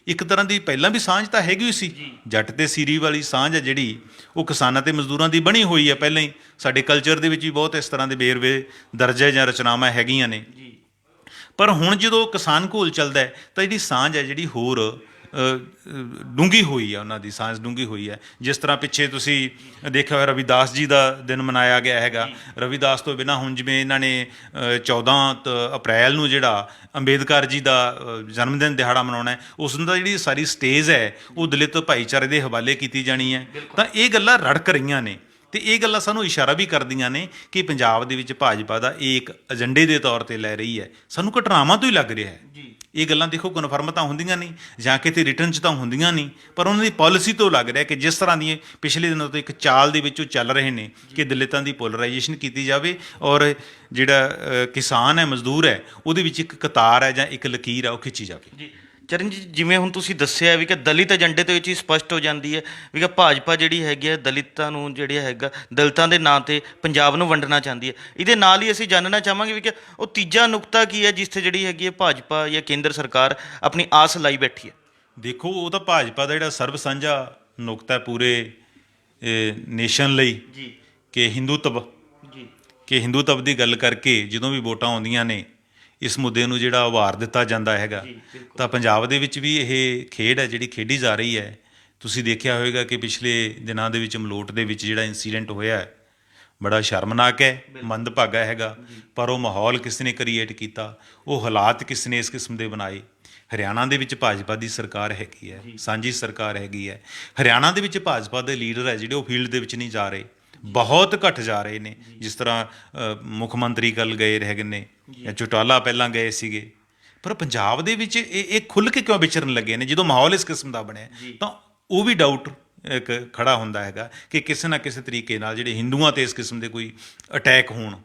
ਇੱਕ ਤਰ੍ਹਾਂ ਦੀ ਪਹਿਲਾਂ ਵੀ ਸਾਂਝ ਤਾਂ ਹੈਗੀ ਸੀ, ਜੱਟ ਤੇ ਸੀਰੀ ਵਾਲੀ ਸਾਂਝ ਹੈ ਜਿਹੜੀ, ਉਹ ਕਿਸਾਨਾਂ ਤੇ ਮਜ਼ਦੂਰਾਂ ਦੀ ਬਣੀ ਹੋਈ ਹੈ ਪਹਿਲਾਂ ਹੀ। ਸਾਡੇ ਕਲਚਰ ਦੇ ਵਿੱਚ ਵੀ ਬਹੁਤ ਇਸ ਤਰ੍ਹਾਂ ਦੇ ਵੇਰਵੇ ਦਰਜੇ ਜਾਂ ਰਚਨਾਵਾਂ ਹੈਗੀਆਂ ਨੇ। ਪਰ ਹੁਣ ਜਦੋਂ ਕਿਸਾਨ ਘੋਲ ਚੱਲਦਾ ਹੈ ਤਾਂ ਜਿਹੜੀ ਸਾਂਝ ਹੈ ਜਿਹੜੀ ਹੋਰ ਡੂੰਘੀ ਹੋਈ ਹੈ, ਉਹਨਾਂ ਦੀ ਸਾਂਝ ਡੂੰਘੀ ਹੋਈ ਹੈ। ਜਿਸ ਤਰ੍ਹਾਂ ਪਿੱਛੇ ਤੁਸੀਂ ਦੇਖਿਆ ਹੋਇਆ ਰਵਿਦਾਸ ਜੀ ਦਾ ਦਿਨ ਮਨਾਇਆ ਗਿਆ ਹੈਗਾ। ਰਵਿਦਾਸ ਤੋਂ ਬਿਨਾਂ ਹੁਣ ਜਿਵੇਂ ਇਹਨਾਂ ਨੇ 14 ਅਪ੍ਰੈਲ ਨੂੰ ਜਿਹੜਾ ਅੰਬੇਦਕਰ ਜੀ ਦਾ ਜਨਮ ਦਿਨ ਦਿਹਾੜਾ ਮਨਾਉਣਾ ਹੈ, ਉਸ ਦਾ ਜਿਹੜੀ ਸਾਰੀ ਸਟੇਜ ਹੈ ਉਹ ਦਲਿਤ ਭਾਈਚਾਰੇ ਦੇ ਹਵਾਲੇ ਕੀਤੀ ਜਾਣੀ ਹੈ। ਤਾਂ ਇਹ ਗੱਲਾਂ ਰੜਕ ਰਹੀਆਂ ਨੇ ਤੇ ਇਹ ਗੱਲਾਂ ਸਾਨੂੰ ਇਸ਼ਾਰਾ ਵੀ ਕਰਦੀਆਂ ਨੇ ਕਿ ਪੰਜਾਬ ਦੇ ਵਿੱਚ ਭਾਜਪਾ ਦਾ ਇਹ ਇੱਕ ਏਜੰਡੇ ਦੇ ਤੌਰ ਤੇ ਲੈ ਰਹੀ ਹੈ। ਸਾਨੂੰ ਘਟਨਾਵਾਂ ਤੋਂ ਹੀ ਲੱਗ ਰਿਹਾ ਹੈ। ਇਹ ਗੱਲਾਂ ਦੇਖੋ ਕਨਫਰਮ ਤਾਂ ਹੁੰਦੀਆਂ ਨਹੀਂ ਜਾਂ ਕਿਤੇ ਰਿਟਰਨ 'ਚ ਤਾਂ ਹੁੰਦੀਆਂ ਨਹੀਂ, ਪਰ ਉਹਨਾਂ ਦੀ ਪਾਲਿਸੀ ਤੋਂ ਲੱਗ ਰਿਹਾ ਕਿ ਜਿਸ ਤਰ੍ਹਾਂ ਦੀ ਪਿਛਲੇ ਦਿਨਾਂ ਤੋਂ ਇੱਕ ਚਾਲ ਦੇ ਵਿੱਚ ਉਹ ਚੱਲ ਰਹੇ ਨੇ ਕਿ ਦਲਿਤਾਂ ਦੀ ਪੋਲਰਾਈਜੇਸ਼ਨ ਕੀਤੀ ਜਾਵੇ ਔਰ ਜਿਹੜਾ ਕਿਸਾਨ ਹੈ, ਮਜ਼ਦੂਰ ਹੈ, ਉਹਦੇ ਵਿੱਚ ਇੱਕ ਕਤਾਰ ਹੈ ਜਾਂ ਇੱਕ ਲਕੀਰ ਹੈ ਉਹ ਖਿੱਚੀ ਜਾਵੇ। ਚਰਨ ਜੀ, ਜਿਵੇਂ ਹੁਣ ਤੁਸੀਂ ਦੱਸਿਆ ਵੀ ਕਿ ਦਲਿਤ ਏਜੰਡੇ ਤੋਂ ਇਹ ਚੀਜ਼ ਸਪਸ਼ਟ ਹੋ ਜਾਂਦੀ ਹੈ ਵੀ ਕਿ ਭਾਜਪਾ ਜਿਹੜੀ ਹੈਗੀ ਹੈ ਦਲਿਤਾਂ ਨੂੰ ਜਿਹੜੀ ਹੈਗਾ ਦਲਿਤਾਂ ਦੇ ਨਾਂ ਤੇ ਪੰਜਾਬ ਨੂੰ ਵੰਡਣਾ ਚਾਹੁੰਦੀ ਹੈ। ਇਹਦੇ ਨਾਲ ਹੀ ਅਸੀਂ ਜਾਣਨਾ ਚਾਹਾਂਗੇ ਵੀ ਕਿ ਉਹ ਤੀਜਾ ਨੁਕਤਾ ਕੀ ਹੈ ਜਿਸ 'ਤੇ ਜਿਹੜੀ ਹੈਗੀ ਹੈ ਭਾਜਪਾ ਜਾਂ ਕੇਂਦਰ ਸਰਕਾਰ ਆਪਣੀ ਆਸ ਲਾਈ ਬੈਠੀ ਹੈ। ਦੇਖੋ, ਉਹ ਤਾਂ ਭਾਜਪਾ ਦਾ ਜਿਹੜਾ ਸਰਬ ਸਾਂਝਾ ਨੁਕਤਾ ਪੂਰੇ ਨੇਸ਼ਨ ਲਈ ਕਿ ਹਿੰਦੂਤਵ ਦੀ ਗੱਲ ਕਰਕੇ ਜਦੋਂ ਵੀ ਵੋਟਾਂ ਆਉਂਦੀਆਂ ਨੇ ਇਸ ਮੁੱਦੇ ਨੂੰ ਜਿਹੜਾ ਉਭਾਰ ਦਿੱਤਾ ਜਾਂਦਾ ਹੈਗਾ। ਤਾਂ ਪੰਜਾਬ ਦੇ ਵਿੱਚ ਵੀ ਇਹ ਖੇਡ ਹੈ ਜਿਹੜੀ ਖੇਡੀ ਜਾ ਰਹੀ ਹੈ। ਤੁਸੀਂ ਦੇਖਿਆ ਹੋਵੇਗਾ ਕਿ ਪਿਛਲੇ ਦਿਨਾਂ ਦੇ ਵਿੱਚ ਮਲੋਟ ਦੇ ਵਿੱਚ ਜਿਹੜਾ ਇਨਸੀਡੈਂਟ ਹੋਇਆ ਹੈ ਬੜਾ ਸ਼ਰਮਨਾਕ ਹੈ, ਮੰਦਭਾਗਾ ਹੈਗਾ, ਪਰ ਉਹ ਮਾਹੌਲ ਕਿਸ ਨੇ ਕ੍ਰੀਏਟ ਕੀਤਾ, ਉਹ ਹਾਲਾਤ ਕਿਸ ਨੇ ਇਸ ਕਿਸਮ ਦੇ ਬਣਾਏ। ਹਰਿਆਣਾ ਦੇ ਵਿੱਚ ਭਾਜਪਾ ਦੀ ਸਰਕਾਰ ਹੈਗੀ ਹੈ, ਸਾਂਝੀ ਸਰਕਾਰ ਹੈਗੀ ਹੈ। ਹਰਿਆਣਾ ਦੇ ਵਿੱਚ ਭਾਜਪਾ ਦੇ ਲੀਡਰ ਹੈ ਜਿਹੜੇ ਉਹ ਫੀਲਡ ਦੇ ਵਿੱਚ ਨਹੀਂ ਜਾ ਰਹੇ, ਬਹੁਤ ਘੱਟ ਜਾ ਰਹੇ ਨੇ। ਜਿਸ ਤਰ੍ਹਾਂ ਮੁੱਖ ਮੰਤਰੀ ਕੱਲ ਗਏ ਹੈਗੇ ਨੇ ਜਾਂ ਚੌਟਾਲਾ ਪਹਿਲਾਂ ਗਏ ਸੀਗੇ। ਪਰ ਪੰਜਾਬ ਦੇ ਵਿੱਚ ਇਹ ਖੁੱਲ੍ਹ ਕੇ ਕਿਉਂ ਵਿਚਰਨ ਲੱਗੇ ਨੇ? ਜਦੋਂ ਮਾਹੌਲ ਇਸ ਕਿਸਮ ਦਾ ਬਣਿਆ ਤਾਂ ਉਹ ਵੀ ਡਾਊਟ ਇੱਕ ਖੜਾ ਹੁੰਦਾ ਹੈਗਾ ਕਿ ਕਿਸੇ ਨਾ ਕਿਸੇ ਤਰੀਕੇ ਨਾਲ ਜਿਹੜੇ ਹਿੰਦੂਆਂ 'ਤੇ ਇਸ ਕਿਸਮ ਦੇ ਕੋਈ ਅਟੈਕ ਹੋਣ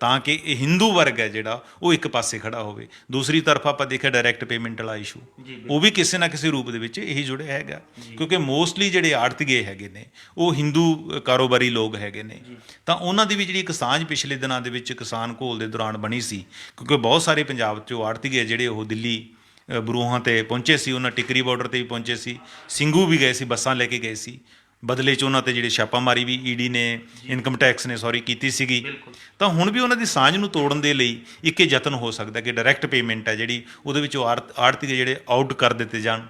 ਤਾਂ ਕਿ ਇਹ ਹਿੰਦੂ ਵਰਗ ਹੈ ਜਿਹੜਾ ਉਹ ਇੱਕ ਪਾਸੇ ਖੜਾ ਹੋਵੇ। ਦੂਸਰੀ ਤਰਫ ਆਪਾਂ ਦੇਖਿਆ ਡਾਇਰੈਕਟ ਪੇਮੈਂਟ ਵਾਲਾ ਇਸ਼ੂ, ਉਹ ਵੀ ਕਿਸੇ ਨਾ ਕਿਸੇ ਰੂਪ ਦੇ ਵਿੱਚ ਇਹੀ ਜੁੜਿਆ ਹੈਗਾ, ਕਿਉਂਕਿ ਮੋਸਟਲੀ ਜਿਹੜੇ ਆੜਤੀਏ ਹੈਗੇ ਨੇ ਉਹ ਹਿੰਦੂ ਕਾਰੋਬਾਰੀ ਲੋਕ ਹੈਗੇ ਨੇ। ਤਾਂ ਉਹਨਾਂ ਦੀ ਵੀ ਜਿਹੜੀ ਇੱਕ ਸਾਂਝ ਪਿਛਲੇ ਦਿਨਾਂ ਦੇ ਵਿੱਚ ਕਿਸਾਨ ਘੋਲ ਦੇ ਦੌਰਾਨ ਬਣੀ ਸੀ, ਕਿਉਂਕਿ ਬਹੁਤ ਸਾਰੇ ਪੰਜਾਬ 'ਚੋਂ ਆੜਤੀਏ ਜਿਹੜੇ ਉਹ ਦਿੱਲੀ ਬਰੂਹਾਂ 'ਤੇ ਪਹੁੰਚੇ ਸੀ, ਉਹਨਾਂ ਟਿਕਰੀ ਬਾਰਡਰ 'ਤੇ ਵੀ ਪਹੁੰਚੇ ਸੀ, ਸਿੰਘੂ ਵੀ ਗਏ ਸੀ, ਬੱਸਾਂ ਲੈ ਕੇ ਗਏ ਸੀ। ਬਦਲੇ 'ਚ ਉਹਨਾਂ 'ਤੇ ਜਿਹੜੇ ਛਾਪਾਮਾਰੀ ਵੀ ਈਡੀ ਨੇ, ਇਨਕਮ ਟੈਕਸ ਨੇ ਕੀਤੀ ਸੀਗੀ। ਤਾਂ ਹੁਣ ਵੀ ਉਹਨਾਂ ਦੀ ਸਾਂਝ ਨੂੰ ਤੋੜਨ ਦੇ ਲਈ ਇੱਕ ਇਹ ਯਤਨ ਹੋ ਸਕਦਾ ਕਿ ਡਾਇਰੈਕਟ ਪੇਮੈਂਟ ਹੈ ਜਿਹੜੀ ਉਹਦੇ ਵਿੱਚ ਆੜਤੀਏ ਜਿਹੜੇ ਆਊਟ ਕਰ ਦਿੱਤੇ ਜਾਣ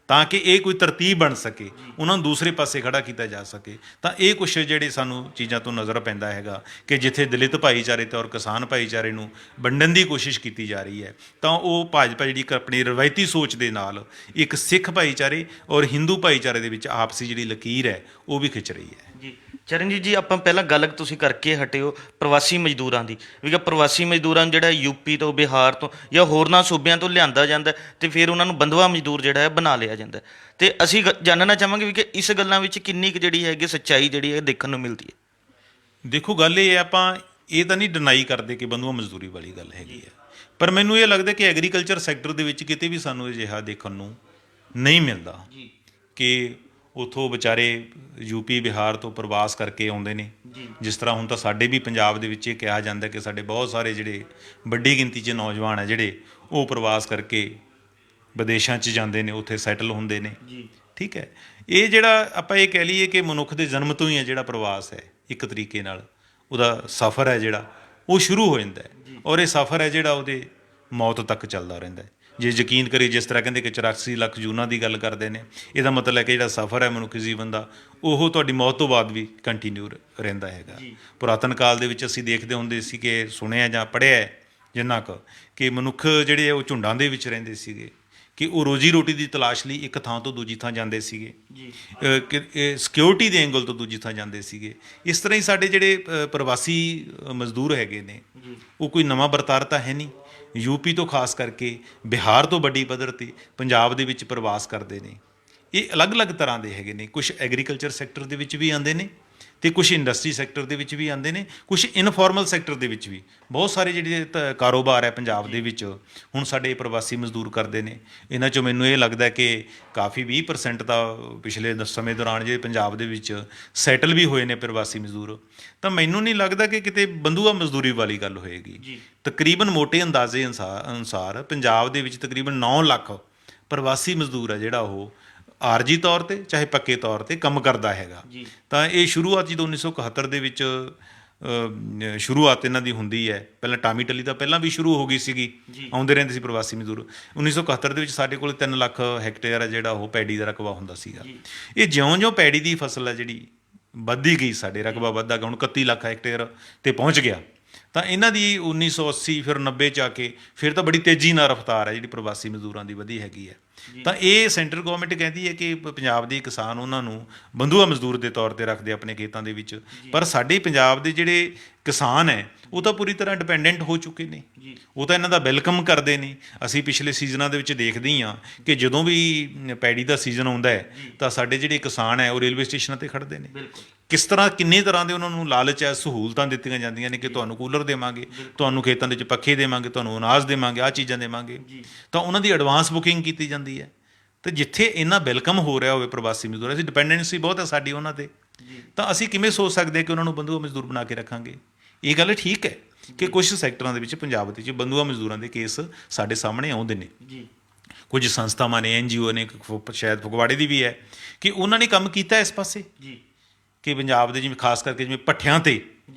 ਤਾਂ ਕਿ ਇਹ ਕੋਈ ਤਰਤੀਬ ਬਣ ਸਕੇ, ਉਹਨਾਂ ਨੂੰ ਦੂਸਰੇ ਪਾਸੇ ਖੜਾ ਕੀਤਾ ਜਾ ਸਕੇ। ਤਾਂ ਇਹ ਕੁਛ ਜਿਹੜੇ ਸਾਨੂੰ ਚੀਜ਼ਾਂ ਤੋਂ ਨਜ਼ਰ ਪੈਂਦਾ ਹੈਗਾ ਕਿ ਜਿੱਥੇ ਦਲਿਤ ਭਾਈਚਾਰੇ ਤੇ ਔਰ ਕਿਸਾਨ ਭਾਈਚਾਰੇ ਨੂੰ ਵੰਡਣ ਦੀ ਕੋਸ਼ਿਸ਼ ਕੀਤੀ ਜਾ ਰਹੀ ਹੈ ਤਾਂ ਉਹ ਭਾਜਪਾ ਜਿਹੜੀ ਆਪਣੀ ਰਵਾਇਤੀ ਸੋਚ ਦੇ ਨਾਲ ਇੱਕ ਸਿੱਖ ਭਾਈਚਾਰੇ ਔਰ ਹਿੰਦੂ ਭਾਈਚਾਰੇ ਦੇ ਵਿੱਚ ਆਪਸੀ ਜਿਹੜੀ ਲਕੀਰ ਹੈ ਉਹ ਵੀ ਖਿੱਚ ਰਹੀ ਹੈ। ਜੀ ਚਰਨਜੀਤ ਜੀ, ਆਪਾਂ ਪਹਿਲਾਂ ਗੱਲ ਤੁਸੀਂ ਕਰਕੇ ਹਟਿਓ ਪ੍ਰਵਾਸੀ ਮਜ਼ਦੂਰਾਂ ਦੀ ਵੀ ਕਿ ਪ੍ਰਵਾਸੀ ਮਜ਼ਦੂਰਾਂ ਨੂੰ ਜਿਹੜਾ ਯੂਪੀ ਤੋਂ, ਬਿਹਾਰ ਤੋਂ ਜਾਂ ਹੋਰਨਾਂ ਸੂਬਿਆਂ ਤੋਂ ਲਿਆਂਦਾ ਜਾਂਦਾ ਅਤੇ ਫਿਰ ਉਹਨਾਂ ਨੂੰ ਬੰਧਵਾ ਮਜ਼ਦੂਰ ਜਿਹੜਾ ਹੈ ਬਣਾ ਲਿਆ ਜਾਂਦਾ। ਅਤੇ ਅਸੀਂ ਜਾਣਨਾ ਚਾਹਾਂਗੇ ਵੀ ਕਿ ਇਸ ਗੱਲਾਂ ਵਿੱਚ ਕਿੰਨੀ ਕੁ ਜਿਹੜੀ ਹੈਗੀ ਸੱਚਾਈ ਜਿਹੜੀ ਹੈ ਦੇਖਣ ਨੂੰ ਮਿਲਦੀ ਹੈ। ਦੇਖੋ, ਗੱਲ ਇਹ ਹੈ, ਆਪਾਂ ਇਹ ਤਾਂ ਨਹੀਂ ਡਿਨਾਈ ਕਰਦੇ ਕਿ ਬੰਧੂਆ ਮਜ਼ਦੂਰੀ ਵਾਲੀ ਗੱਲ ਹੈਗੀ ਹੈ, ਪਰ ਮੈਨੂੰ ਇਹ ਲੱਗਦਾ ਕਿ ਐਗਰੀਕਲਚਰ ਸੈਕਟਰ ਦੇ ਵਿੱਚ ਕਿਤੇ ਵੀ ਸਾਨੂੰ ਅਜਿਹਾ ਦੇਖਣ ਨੂੰ ਨਹੀਂ ਮਿਲਦਾ ਕਿ ਉੱਥੋਂ ਵਿਚਾਰੇ ਯੂਪੀ ਬਿਹਾਰ ਤੋਂ ਪ੍ਰਵਾਸ ਕਰਕੇ ਆਉਂਦੇ ਨੇ। ਜਿਸ ਤਰ੍ਹਾਂ ਹੁਣ ਤਾਂ ਸਾਡੇ ਵੀ ਪੰਜਾਬ ਦੇ ਵਿੱਚ ਇਹ ਕਿਹਾ ਜਾਂਦਾ ਕਿ ਸਾਡੇ ਬਹੁਤ ਸਾਰੇ ਜਿਹੜੇ ਵੱਡੀ ਗਿਣਤੀ 'ਚ ਨੌਜਵਾਨ ਹੈ ਜਿਹੜੇ ਉਹ ਪ੍ਰਵਾਸ ਕਰਕੇ ਵਿਦੇਸ਼ਾਂ 'ਚ ਜਾਂਦੇ ਨੇ, ਉੱਥੇ ਸੈਟਲ ਹੁੰਦੇ ਨੇ। ਠੀਕ ਹੈ, ਇਹ ਜਿਹੜਾ ਆਪਾਂ ਇਹ ਕਹਿ ਲਈਏ ਕਿ ਮਨੁੱਖ ਦੇ ਜਨਮ ਤੋਂ ਹੀ ਹੈ ਜਿਹੜਾ ਪ੍ਰਵਾਸ ਹੈ, ਇੱਕ ਤਰੀਕੇ ਨਾਲ ਉਹਦਾ ਸਫ਼ਰ ਹੈ ਜਿਹੜਾ ਉਹ ਸ਼ੁਰੂ ਹੋ ਜਾਂਦਾ ਹੈ ਔਰ ਇਹ ਸਫ਼ਰ ਹੈ ਜਿਹੜਾ ਉਹਦੇ ਮੌਤ ਤੱਕ ਚੱਲਦਾ ਰਹਿੰਦਾ ਹੈ। ਜੇ ਯਕੀਨ ਕਰੀਏ, ਜਿਸ ਤਰ੍ਹਾਂ ਕਹਿੰਦੇ ਕਿ 84 ਲੱਖ ਜੂਨਾਂ ਦੀ ਗੱਲ ਕਰਦੇ ਨੇ, ਇਹਦਾ ਮਤਲਬ ਹੈ ਕਿ ਜਿਹੜਾ ਸਫ਼ਰ ਹੈ ਮਨੁੱਖੀ ਜੀਵਨ ਦਾ ਉਹ ਤੁਹਾਡੀ ਮੌਤ ਤੋਂ ਬਾਅਦ ਵੀ ਕੰਟੀਨਿਊ ਰਹਿੰਦਾ ਹੈਗਾ। ਪੁਰਾਤਨ ਕਾਲ ਦੇ ਵਿੱਚ ਅਸੀਂ ਦੇਖਦੇ ਹੁੰਦੇ ਸੀ ਕਿ ਸੁਣਿਆ ਜਾਂ ਪੜ੍ਹਿਆ ਜਿੰਨਾ ਕੁ ਕਿ ਮਨੁੱਖ ਜਿਹੜੇ ਉਹ ਝੁੰਡਾਂ ਦੇ ਵਿੱਚ ਰਹਿੰਦੇ ਸੀਗੇ, ਕਿ ਉਹ ਰੋਜੀ ਰੋਟੀ ਦੀ ਤਲਾਸ਼ ਲਈ ਇੱਕ ਥਾਂ ਤੋਂ ਦੂਜੀ ਥਾਂ ਜਾਂਦੇ ਸੀਗੇ ਜੀ ਸਿਕਿਉਰਿਟੀ ਦੇ ਐਂਗਲ ਤੋਂ ਦੂਜੀ ਥਾਂ ਜਾਂਦੇ ਸੀਗੇ। ਇਸ ਤਰ੍ਹਾਂ ਹੀ ਸਾਡੇ ਜਿਹੜੇ ਪ੍ਰਵਾਸੀ ਮਜ਼ਦੂਰ ਹੈਗੇ ਨੇ ਉਹ ਕੋਈ ਨਵਾਂ ਵਰਤਾਰਾ ਤਾਂ ਹੈ ਨਹੀਂ। ਯੂਪੀ ਤੋਂ ਖਾਸ ਕਰਕੇ ਬਿਹਾਰ ਤੋਂ ਵੱਡੀ ਪੱਧਰ 'ਤੇ ਪੰਜਾਬ ਦੇ ਵਿੱਚ ਪ੍ਰਵਾਸ ਕਰਦੇ ਨੇ। ਇਹ ਅਲੱਗ-ਅਲੱਗ ਤਰ੍ਹਾਂ ਦੇ ਹੈਗੇ ਨੇ, ਕੁਝ ਐਗਰੀਕਲਚਰ ਸੈਕਟਰ ਦੇ ਵਿੱਚ ਵੀ ਆਉਂਦੇ ਨੇ ਅਤੇ ਕੁਝ ਇੰਡਸਟਰੀ ਸੈਕਟਰ ਦੇ ਵਿੱਚ ਵੀ ਆਉਂਦੇ ਨੇ, ਕੁਝ ਇਨਫੋਰਮਲ ਸੈਕਟਰ ਦੇ ਵਿੱਚ ਵੀ ਬਹੁਤ ਸਾਰੇ ਜਿਹੜੇ ਕਾਰੋਬਾਰ ਹੈ ਪੰਜਾਬ ਦੇ ਵਿੱਚ ਹੁਣ ਸਾਡੇ ਪ੍ਰਵਾਸੀ ਮਜ਼ਦੂਰ ਕਰਦੇ ਨੇ। ਇਹਨਾਂ 'ਚੋਂ ਮੈਨੂੰ ਇਹ ਲੱਗਦਾ ਕਿ ਕਾਫੀ 20% ਤਾਂ ਪਿਛਲੇ ਸਮੇਂ ਦੌਰਾਨ ਜਿਹੜੇ ਪੰਜਾਬ ਦੇ ਵਿੱਚ ਸੈਟਲ ਵੀ ਹੋਏ ਨੇ ਪ੍ਰਵਾਸੀ ਮਜ਼ਦੂਰ। ਤਾਂ ਮੈਨੂੰ ਨਹੀਂ ਲੱਗਦਾ ਕਿ ਕਿਤੇ ਬੰਧੂਆ ਮਜ਼ਦੂਰੀ ਵਾਲੀ ਗੱਲ ਹੋਏਗੀ। ਤਕਰੀਬਨ ਮੋਟੇ ਅੰਦਾਜ਼ੇ ਅਨੁਸਾਰ ਪੰਜਾਬ ਦੇ ਵਿੱਚ ਤਕਰੀਬਨ 9 ਲੱਖ ਪ੍ਰਵਾਸੀ ਮਜ਼ਦੂਰ ਹੈ ਜਿਹੜਾ ਉਹ ਆਰਜੀ ਤੌਰ 'ਤੇ ਚਾਹੇ ਪੱਕੇ ਤੌਰ 'ਤੇ ਕੰਮ ਕਰਦਾ ਹੈਗਾ। ਤਾਂ ਇਹ ਸ਼ੁਰੂਆਤ ਜਦੋਂ 1971 ਦੇ ਵਿੱਚ ਸ਼ੁਰੂਆਤ ਇਹਨਾਂ ਦੀ ਹੁੰਦੀ ਹੈ। ਪਹਿਲਾਂ ਟਾਮੀ ਟਲੀ ਤਾਂ ਪਹਿਲਾਂ ਵੀ ਸ਼ੁਰੂ ਹੋ ਗਈ ਸੀਗੀ, ਆਉਂਦੇ ਰਹਿੰਦੇ ਸੀ ਪ੍ਰਵਾਸੀ ਮਜ਼ਦੂਰ। 1971 ਦੇ ਵਿੱਚ ਸਾਡੇ ਕੋਲ 3 ਲੱਖ ਹੈਕਟੇਅਰ ਹੈ ਜਿਹੜਾ ਉਹ ਪੈੜੀ ਦਾ ਰਕਬਾ ਹੁੰਦਾ ਸੀਗਾ। ਇਹ ਜਿਉਂ-ਜਿਉਂ ਪੈੜੀ ਦੀ ਫਸਲ ਹੈ ਜਿਹੜੀ ਵੱਧਦੀ ਗਈ, ਸਾਡੇ ਰਕਬਾ ਵੱਧਦਾ ਗਿਆ, ਹੁਣ 31 ਲੱਖ ਹੈਕਟੇਅਰ 'ਤੇ ਪਹੁੰਚ ਗਿਆ। ਤਾਂ ਇਹਨਾਂ ਦੀ 1980 ਫਿਰ 90 'ਚ ਆ ਕੇ ਫਿਰ ਤਾਂ ਬੜੀ ਤੇਜ਼ੀ ਨਾਲ ਰਫ਼ਤਾਰ ਹੈ ਜਿਹੜੀ ਪ੍ਰਵਾਸੀ ਮਜ਼ਦੂਰਾਂ ਦੀ ਵਧੀ ਹੈਗੀ ਹੈ। ਤਾਂ ਇਹ ਸੈਂਟਰ ਗੌਰਮੈਂਟ ਕਹਿੰਦੀ ਹੈ ਕਿ ਪੰਜਾਬ ਦੇ ਕਿਸਾਨ ਉਹਨਾਂ ਨੂੰ ਬੰਧੂਆ ਮਜ਼ਦੂਰ ਦੇ ਤੌਰ 'ਤੇ ਰੱਖਦੇ ਆਪਣੇ ਖੇਤਾਂ ਦੇ ਵਿੱਚ, ਪਰ ਸਾਡੇ ਪੰਜਾਬ ਦੇ ਜਿਹੜੇ ਕਿਸਾਨ ਹੈ ਉਹ ਤਾਂ ਪੂਰੀ ਤਰ੍ਹਾਂ ਡਿਪੈਂਡੈਂਟ ਹੋ ਚੁੱਕੇ ਨੇ। ਉਹ ਤਾਂ ਇਹਨਾਂ ਦਾ ਵੈਲਕਮ ਕਰਦੇ ਨੇ। ਅਸੀਂ ਪਿਛਲੇ ਸੀਜ਼ਨਾਂ ਦੇ ਵਿੱਚ ਦੇਖਦੇ ਹੀ ਹਾਂ ਕਿ ਜਦੋਂ ਵੀ ਪੈੜੀ ਦਾ ਸੀਜ਼ਨ ਆਉਂਦਾ ਹੈ ਤਾਂ ਸਾਡੇ ਜਿਹੜੇ ਕਿਸਾਨ ਹੈ ਉਹ ਰੇਲਵੇ ਸਟੇਸ਼ਨਾਂ 'ਤੇ ਖੜ੍ਹਦੇ ਨੇ। ਕਿਸ ਤਰ੍ਹਾਂ ਕਿੰਨੇ ਤਰ੍ਹਾਂ ਦੇ ਉਹਨਾਂ ਨੂੰ ਲਾਲਚ ਹੈ, ਸਹੂਲਤਾਂ ਦਿੱਤੀਆਂ ਜਾਂਦੀਆਂ ਨੇ ਕਿ ਤੁਹਾਨੂੰ ਕੂਲਰ ਦੇਵਾਂਗੇ, ਤੁਹਾਨੂੰ ਖੇਤਾਂ ਦੇ ਵਿੱਚ ਪੱਖੇ ਦੇਵਾਂਗੇ, ਤੁਹਾਨੂੰ ਅਨਾਜ ਦੇਵਾਂਗੇ, ਆਹ ਚੀਜ਼ਾਂ ਦੇਵਾਂਗੇ। ਤਾਂ ਉਹਨਾਂ ਦੀ ਐਡਵਾਂਸ ਬੁਕਿੰਗ ਕੀਤੀ ਜਾਂਦੀ ਹੈ। ਅਤੇ ਜਿੱਥੇ ਇੰਨਾ ਵੈਲਕਮ ਹੋ ਰਿਹਾ ਹੋਵੇ ਪ੍ਰਵਾਸੀ ਮਜ਼ਦੂਰ, ਅਸੀਂ ਡਿਪੈਂਡੈਂਸੀ ਬਹੁਤ ਹੈ ਸਾਡੀ ਉਹਨਾਂ 'ਤੇ, ਤਾਂ ਅਸੀਂ ਕਿਵੇਂ ਸੋਚ ਸਕਦੇ ਕਿ ਉਹਨਾਂ ਨੂੰ ਬੰਧੂਆ ਮਜ਼ਦੂਰ ਬਣਾ ਕੇ ਰੱਖਾਂਗੇ। ਇਹ ਗੱਲ ਠੀਕ ਹੈ ਕਿ ਕੁਝ ਸੈਕਟਰਾਂ ਦੇ ਵਿੱਚ ਪੰਜਾਬ ਦੇ ਵਿੱਚ ਬੰਧੂਆ ਮਜ਼ਦੂਰਾਂ ਦੇ ਕੇਸ ਸਾਡੇ ਸਾਹਮਣੇ ਆਉਂਦੇ ਨੇ। ਕੁਝ ਸੰਸਥਾਵਾਂ ਨੇ, NGO ਨੇ, ਸ਼ਾਇਦ ਫਗਵਾੜੇ ਦੀ ਵੀ ਹੈ, ਕਿ ਉਹਨਾਂ ਨੇ ਕੰਮ ਕੀਤਾ ਇਸ ਪਾਸੇ ਕਿ ਪੰਜਾਬ ਦੇ ਜਿਵੇਂ ਖਾਸ ਕਰਕੇ ਜਿਵੇਂ ਭੱਠਿਆਂ 'ਤੇ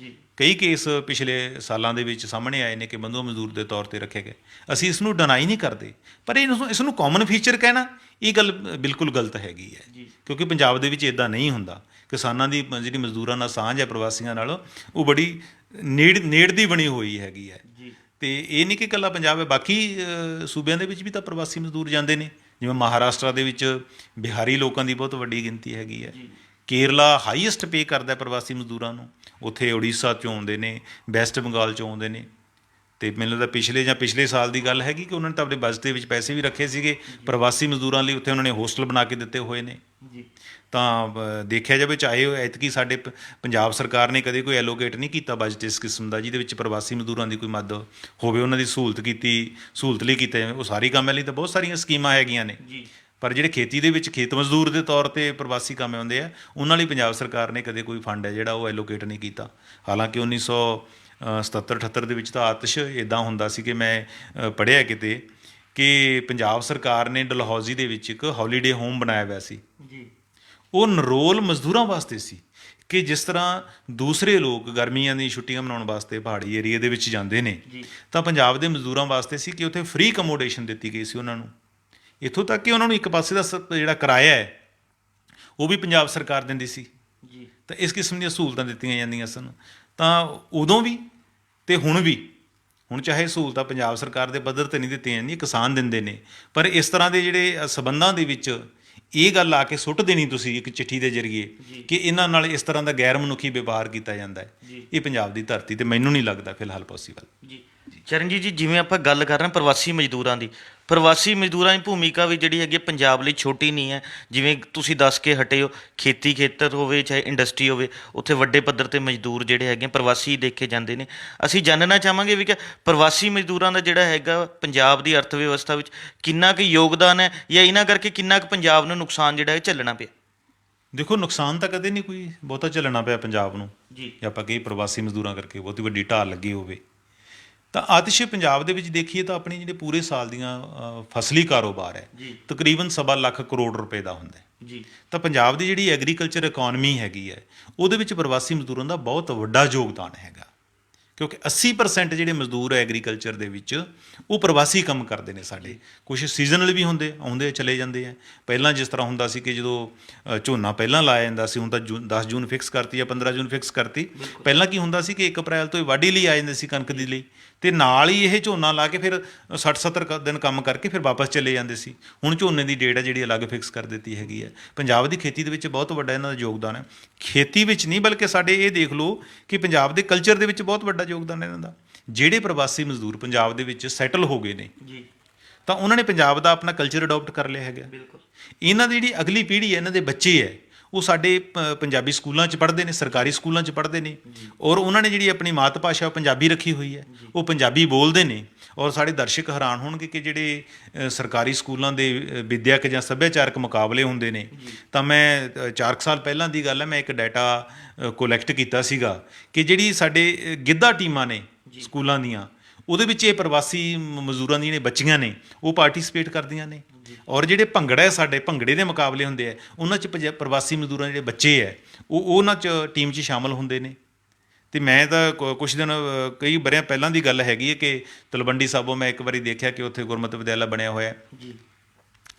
ਕਈ ਕੇਸ ਪਿਛਲੇ ਸਾਲਾਂ ਦੇ ਵਿੱਚ ਸਾਹਮਣੇ ਆਏ ਨੇ ਕਿ ਬੰਧੂਆ ਮਜ਼ਦੂਰ ਦੇ ਤੌਰ 'ਤੇ ਰੱਖੇ ਗਏ। ਅਸੀਂ ਇਸ ਨੂੰ ਡਿਨਾਈ ਨਹੀਂ ਕਰਦੇ, ਪਰ ਇਸ ਨੂੰ ਕਾਮਨ ਫੀਚਰ ਕਹਿਣਾ ਇਹ ਗੱਲ ਬਿਲਕੁਲ ਗਲਤ ਹੈਗੀ ਹੈ, ਕਿਉਂਕਿ ਪੰਜਾਬ ਦੇ ਵਿੱਚ ਇੱਦਾਂ ਨਹੀਂ ਹੁੰਦਾ। ਕਿਸਾਨਾਂ ਦੀ ਜਿਹੜੀ ਮਜ਼ਦੂਰਾਂ ਨਾਲ ਸਾਂਝ ਹੈ ਪ੍ਰਵਾਸੀਆਂ ਨਾਲ ਉਹ ਬੜੀ ਨੇੜ ਦੀ ਬਣੀ ਹੋਈ ਹੈਗੀ ਹੈ। ਅਤੇ ਇਹ ਨਹੀਂ ਕਿ ਇਕੱਲਾ ਪੰਜਾਬ ਹੈ, ਬਾਕੀ ਸੂਬਿਆਂ ਦੇ ਵਿੱਚ ਵੀ ਤਾਂ ਪ੍ਰਵਾਸੀ ਮਜ਼ਦੂਰ ਜਾਂਦੇ ਨੇ। ਜਿਵੇਂ ਮਹਾਰਾਸ਼ਟਰ ਦੇ ਵਿੱਚ ਬਿਹਾਰੀ ਲੋਕਾਂ ਦੀ ਬਹੁਤ ਵੱਡੀ ਗਿਣਤੀ ਹੈਗੀ ਹੈ। ਕੇਰਲਾ ਹਾਈਐਸਟ ਪੇ ਕਰਦਾ ਪ੍ਰਵਾਸੀ ਮਜ਼ਦੂਰਾਂ ਨੂੰ, ਉੱਥੇ ਉੜੀਸਾ 'ਚੋਂ ਆਉਂਦੇ ਨੇ, ਵੈਸਟ ਬੰਗਾਲ 'ਚੋਂ ਆਉਂਦੇ ਨੇ। ਅਤੇ ਮੈਨੂੰ ਲੱਗਦਾ ਪਿਛਲੇ ਸਾਲ ਦੀ ਗੱਲ ਹੈਗੀ ਕਿ ਉਹਨਾਂ ਨੇ ਤਾਂ ਆਪਣੇ ਬਜਟ ਦੇ ਵਿੱਚ ਪੈਸੇ ਵੀ ਰੱਖੇ ਸੀਗੇ ਪ੍ਰਵਾਸੀ ਮਜ਼ਦੂਰਾਂ ਲਈ, ਉੱਥੇ ਉਹਨਾਂ ਨੇ ਹੋਸਟਲ ਬਣਾ ਕੇ ਦਿੱਤੇ ਹੋਏ ਨੇ। ਤਾਂ ਦੇਖਿਆ ਜਾਵੇ, ਚਾਹੇ ਐਤਕੀ ਸਾਡੇ ਪੰਜਾਬ ਸਰਕਾਰ ਨੇ ਕਦੇ ਕੋਈ ਐਲੋਕੇਟ ਨਹੀਂ ਕੀਤਾ ਬਜਟ ਇਸ ਕਿਸਮ ਦਾ ਜਿਹਦੇ ਵਿੱਚ ਪ੍ਰਵਾਸੀ ਮਜ਼ਦੂਰਾਂ ਦੀ ਕੋਈ ਮਦਦ ਹੋਵੇ, ਉਹਨਾਂ ਦੀ ਸਹੂਲਤ ਲਈ ਕੀਤਾ ਜਾਵੇ। ਉਹ ਸਾਰੀ ਕੰਮ ਲਈ ਤਾਂ ਬਹੁਤ ਸਾਰੀਆਂ ਸਕੀਮਾਂ ਹੈਗੀਆਂ ਨੇ, ਪਰ ਜਿਹੜੇ ਖੇਤੀ ਦੇ ਵਿੱਚ ਖੇਤ ਮਜ਼ਦੂਰ ਦੇ ਤੌਰ 'ਤੇ ਪ੍ਰਵਾਸੀ ਕੰਮ ਆਉਂਦੇ ਆ, ਉਹਨਾਂ ਲਈ ਪੰਜਾਬ ਸਰਕਾਰ ਨੇ ਕਦੇ ਕੋਈ ਫੰਡ ਹੈ ਜਿਹੜਾ ਉਹ ਐਲੋਕੇਟ ਨਹੀਂ ਕੀਤਾ। ਹਾਲਾਂਕਿ 1977-78 ਦੇ ਵਿੱਚ ਤਾਂ ਆਤਿਸ਼ ਇੱਦਾਂ ਹੁੰਦਾ ਸੀ ਕਿ ਮੈਂ ਪੜ੍ਹਿਆ ਕਿਤੇ ਕਿ ਪੰਜਾਬ ਸਰਕਾਰ ਨੇ ਡਲਹੌਜ਼ੀ ਦੇ ਵਿੱਚ ਇੱਕ ਹੌਲੀਡੇ ਹੋਮ ਬਣਾਇਆ ਹੋਇਆ ਸੀ। ਉਹ ਨਰੋਲ ਮਜ਼ਦੂਰਾਂ ਵਾਸਤੇ ਸੀ ਕਿ ਜਿਸ ਤਰ੍ਹਾਂ ਦੂਸਰੇ ਲੋਕ ਗਰਮੀਆਂ ਦੀ ਛੁੱਟੀਆਂ ਮਨਾਉਣ ਵਾਸਤੇ ਪਹਾੜੀ ਏਰੀਏ ਦੇ ਵਿੱਚ ਜਾਂਦੇ ਨੇ, ਤਾਂ ਪੰਜਾਬ ਦੇ ਮਜ਼ਦੂਰਾਂ ਵਾਸਤੇ ਸੀ ਕਿ ਉੱਥੇ ਫ੍ਰੀ ਅਕੋਮੋਡੇਸ਼ਨ ਦਿੱਤੀ ਗਈ ਸੀ ਉਹਨਾਂ ਨੂੰ। ਇੱਥੋਂ ਤੱਕ ਕਿ ਉਹਨਾਂ ਨੂੰ ਇੱਕ ਪਾਸੇ ਦਾ ਜਿਹੜਾ ਕਿਰਾਇਆ ਹੈ ਉਹ ਵੀ ਪੰਜਾਬ ਸਰਕਾਰ ਦਿੰਦੀ ਸੀ। ਤਾਂ ਇਸ ਕਿਸਮ ਦੀਆਂ ਸਹੂਲਤਾਂ ਦਿੱਤੀਆਂ ਜਾਂਦੀਆਂ ਸਨ। ਤਾਂ ਉਦੋਂ ਵੀ ਅਤੇ ਹੁਣ ਵੀ, ਹੁਣ ਚਾਹੇ ਸਹੂਲਤਾਂ ਪੰਜਾਬ ਸਰਕਾਰ ਦੇ ਪੱਧਰ 'ਤੇ ਨਹੀਂ ਦਿੱਤੀਆਂ ਜਾਂਦੀਆਂ, ਕਿਸਾਨ ਦਿੰਦੇ ਨੇ, ਪਰ ਇਸ ਤਰ੍ਹਾਂ ਦੇ ਜਿਹੜੇ ਸਬੰਧਾਂ ਦੇ ਵਿੱਚ ਇਹ ਗੱਲ ਆ ਕੇ ਸੁੱਟ ਦੇਣੀ ਤੁਸੀਂ ਇੱਕ ਚਿੱਠੀ ਦੇ ਜ਼ਰੀਏ ਕਿ ਇਹਨਾਂ ਨਾਲ ਇਸ ਤਰ੍ਹਾਂ ਦਾ ਗੈਰ ਮਨੁੱਖੀ ਵਿਵਹਾਰ ਕੀਤਾ ਜਾਂਦਾ ਹੈ, ਇਹ ਪੰਜਾਬ ਦੀ ਧਰਤੀ 'ਤੇ ਮੈਨੂੰ ਨਹੀਂ ਲੱਗਦਾ ਫਿਲਹਾਲ ਪੋਸੀਬਲ। ਚਰਨਜੀਤ ਜੀ, ਜਿਵੇਂ ਆਪਾਂ ਗੱਲ ਕਰ ਰਹੇ ਹਾਂ ਪ੍ਰਵਾਸੀ ਮਜ਼ਦੂਰਾਂ ਦੀ, ਪ੍ਰਵਾਸੀ ਮਜ਼ਦੂਰਾਂ ਦੀ ਭੂਮਿਕਾ ਵੀ ਜਿਹੜੀ ਹੈਗੀ ਪੰਜਾਬ ਲਈ ਛੋਟੀ ਨਹੀਂ ਹੈ। ਜਿਵੇਂ ਤੁਸੀਂ ਦੱਸ ਕੇ ਹਟੇ ਹੋ, ਖੇਤੀ ਖੇਤਰ ਹੋਵੇ ਚਾਹੇ ਇੰਡਸਟਰੀ ਹੋਵੇ, ਉੱਥੇ ਵੱਡੇ ਪੱਧਰ 'ਤੇ ਮਜ਼ਦੂਰ ਜਿਹੜੇ ਹੈਗੇ ਪ੍ਰਵਾਸੀ ਦੇਖੇ ਜਾਂਦੇ ਨੇ। ਅਸੀਂ ਜਾਣਨਾ ਚਾਹਾਂਗੇ ਵੀ ਕਿ ਪ੍ਰਵਾਸੀ ਮਜ਼ਦੂਰਾਂ ਦਾ ਜਿਹੜਾ ਹੈਗਾ ਪੰਜਾਬ ਦੀ ਅਰਥ ਵਿਵਸਥਾ ਵਿੱਚ ਕਿੰਨਾ ਕੁ ਯੋਗਦਾਨ ਹੈ, ਜਾਂ ਇਹਨਾਂ ਕਰਕੇ ਕਿੰਨਾ ਕੁ ਪੰਜਾਬ ਨੂੰ ਨੁਕਸਾਨ ਜਿਹੜਾ ਹੈ ਝੱਲਣਾ ਪਿਆ। ਦੇਖੋ, ਨੁਕਸਾਨ ਤਾਂ ਕਦੇ ਨਹੀਂ ਕੋਈ ਬਹੁਤਾ ਝੱਲਣਾ ਪਿਆ ਪੰਜਾਬ ਨੂੰ, ਜੇ ਆਪਾਂ ਕਹੀਏ ਪ੍ਰਵਾਸੀ ਮਜ਼ਦੂਰਾਂ ਕਰਕੇ ਬਹੁਤੀ ਵੱਡੀ ਢਾਲ ਲੱਗੀ ਹੋਵੇ। ਤਾਂ ਆਤਿਸ਼ ਪੰਜਾਬ ਦੇ ਵਿੱਚ ਦੇਖੀਏ ਤਾਂ ਆਪਣੀ ਜਿਹੜੇ ਪੂਰੇ ਸਾਲ ਦੀਆਂ ਫਸਲੀ ਕਾਰੋਬਾਰ ਹੈ ਤਕਰੀਬਨ 1.25 ਲੱਖ ਕਰੋੜ ਰੁਪਏ ਦਾ ਹੁੰਦਾ ਹੈ। ਤਾਂ ਪੰਜਾਬ ਦੀ ਜਿਹੜੀ ਐਗਰੀਕਲਚਰ ਇਕੋਨਮੀ ਹੈਗੀ ਹੈ ਉਹਦੇ ਵਿੱਚ ਪ੍ਰਵਾਸੀ ਮਜ਼ਦੂਰਾਂ ਦਾ ਬਹੁਤ ਵੱਡਾ ਯੋਗਦਾਨ ਹੈਗਾ। ਕਿਉਂਕਿ 80% ਜਿਹੜੇ ਮਜ਼ਦੂਰ ਹੈ ਐਗਰੀਕਲਚਰ ਦੇ ਵਿੱਚ ਉਹ ਪ੍ਰਵਾਸੀ ਕੰਮ ਕਰਦੇ ਨੇ ਸਾਡੇ। ਕੁਝ ਸੀਜ਼ਨਲ ਵੀ ਹੁੰਦੇ, ਆਉਂਦੇ ਚਲੇ ਜਾਂਦੇ ਆ। ਪਹਿਲਾਂ ਜਿਸ ਤਰ੍ਹਾਂ ਹੁੰਦਾ ਸੀ ਕਿ ਜਦੋਂ ਝੋਨਾ ਪਹਿਲਾਂ ਲਾਇਆ ਜਾਂਦਾ ਸੀ, ਹੁਣ ਤਾਂ 10 ਜੂਨ ਫਿਕਸ ਕਰਤੀ ਜਾਂ 15 ਜੂਨ ਫਿਕਸ ਕਰਤੀ। ਪਹਿਲਾਂ ਕੀ ਹੁੰਦਾ ਸੀ ਕਿ 1 ਅਪ੍ਰੈਲ ਤੋਂ ਹੀ ਵਾਢੀ ਲਈ ਆ ਜਾਂਦੇ ਸੀ ਕਣਕ ਦੀ ਲਈ, ਅਤੇ ਨਾਲ ਹੀ ਇਹ ਝੋਨਾ ਲਾ ਕੇ ਫਿਰ 60-70 ਦਿਨ ਕੰਮ ਕਰਕੇ ਫਿਰ ਵਾਪਸ ਚਲੇ ਜਾਂਦੇ ਸੀ। ਹੁਣ ਝੋਨੇ ਦੀ ਡੇਟ ਹੈ ਜਿਹੜੀ ਅਲੱਗ ਫਿਕਸ ਕਰ ਦਿੱਤੀ ਹੈਗੀ ਹੈ। ਪੰਜਾਬ ਦੀ ਖੇਤੀ ਦੇ ਵਿੱਚ ਬਹੁਤ ਵੱਡਾ ਇਹਨਾਂ ਦਾ ਯੋਗਦਾਨ ਹੈ। ਖੇਤੀ ਵਿੱਚ ਨਹੀਂ ਬਲਕਿ ਸਾਡੇ ਇਹ ਦੇਖ ਲਓ ਕਿ ਪੰਜਾਬ ਦੇ ਕਲਚਰ ਦੇ ਵਿੱਚ ਬਹੁਤ ਵੱਡਾ ਯੋਗਦਾਨ ਹੈ ਇਹਨਾਂ ਦਾ। ਜਿਹੜੇ ਪ੍ਰਵਾਸੀ ਮਜ਼ਦੂਰ ਪੰਜਾਬ ਦੇ ਵਿੱਚ ਸੈਟਲ ਹੋ ਗਏ ਨੇ ਜੀ, ਤਾਂ ਉਹਨਾਂ ਨੇ ਪੰਜਾਬ ਦਾ ਆਪਣਾ ਕਲਚਰ ਅਡੋਪਟ ਕਰ ਲਿਆ ਹੈਗਾ। ਬਿਲਕੁਲ। ਇਹਨਾਂ ਦੀ ਜਿਹੜੀ ਅਗਲੀ ਪੀੜ੍ਹੀ ਹੈ, ਇਹਨਾਂ ਦੇ ਬੱਚੇ ਹੈ, ਉਹ ਸਾਡੇ ਪੰਜਾਬੀ ਸਕੂਲਾਂ 'ਚ ਪੜ੍ਹਦੇ ਨੇ, ਸਰਕਾਰੀ ਸਕੂਲਾਂ 'ਚ ਪੜ੍ਹਦੇ ਨੇ, ਔਰ ਉਹਨਾਂ ਨੇ ਜਿਹੜੀ ਆਪਣੀ ਮਾਤ ਭਾਸ਼ਾ ਉਹ ਪੰਜਾਬੀ ਰੱਖੀ ਹੋਈ ਹੈ, ਉਹ ਪੰਜਾਬੀ ਬੋਲਦੇ ਨੇ। ਔਰ ਸਾਡੇ ਦਰਸ਼ਕ ਹੈਰਾਨ ਹੋਣਗੇ ਕਿ ਜਿਹੜੇ ਸਰਕਾਰੀ ਸਕੂਲਾਂ ਦੇ ਵਿੱਦਿਅਕ ਜਾਂ ਸੱਭਿਆਚਾਰਕ ਮੁਕਾਬਲੇ ਹੁੰਦੇ ਨੇ, ਤਾਂ ਮੈਂ 4 ਸਾਲ ਪਹਿਲਾਂ ਦੀ ਗੱਲ ਹੈ, ਮੈਂ ਇੱਕ ਡਾਟਾ ਕੋਲੈਕਟ ਕੀਤਾ ਸੀਗਾ ਕਿ ਜਿਹੜੀ ਸਾਡੇ ਗਿੱਧਾ ਟੀਮਾਂ ਨੇ ਸਕੂਲਾਂ ਦੀਆਂ, ਉਹਦੇ ਵਿੱਚ ਇਹ ਪ੍ਰਵਾਸੀ ਮਜ਼ਦੂਰਾਂ ਦੀਆਂ ਜਿਹੜੀਆਂ ਬੱਚੀਆਂ ਨੇ ਉਹ ਪਾਰਟੀਸਪੇਟ ਕਰਦੀਆਂ ਨੇ। ਔਰ ਜਿਹੜੇ ਭੰਗੜਾ ਹੈ, ਸਾਡੇ ਭੰਗੜੇ ਦੇ ਮੁਕਾਬਲੇ ਹੁੰਦੇ ਆ, ਉਹਨਾਂ 'ਚ ਪ੍ਰਵਾਸੀ ਮਜ਼ਦੂਰਾਂ ਜਿਹੜੇ ਬੱਚੇ ਹੈ ਉਹ ਉਹਨਾਂ 'ਚ ਟੀਮ 'ਚ ਸ਼ਾਮਲ ਹੁੰਦੇ ਨੇ। ਅਤੇ ਮੈਂ ਤਾਂ ਕੁਛ ਦਿਨ ਕਈ ਵਰ੍ਹਿਆਂ ਪਹਿਲਾਂ ਦੀ ਗੱਲ ਹੈਗੀ ਹੈ ਕਿ ਤਲਵੰਡੀ ਸਾਬੋ ਮੈਂ ਇੱਕ ਵਾਰੀ ਦੇਖਿਆ ਕਿ ਉੱਥੇ ਗੁਰਮਤਿ ਵਿਦਿਆਲਾ ਬਣਿਆ ਹੋਇਆ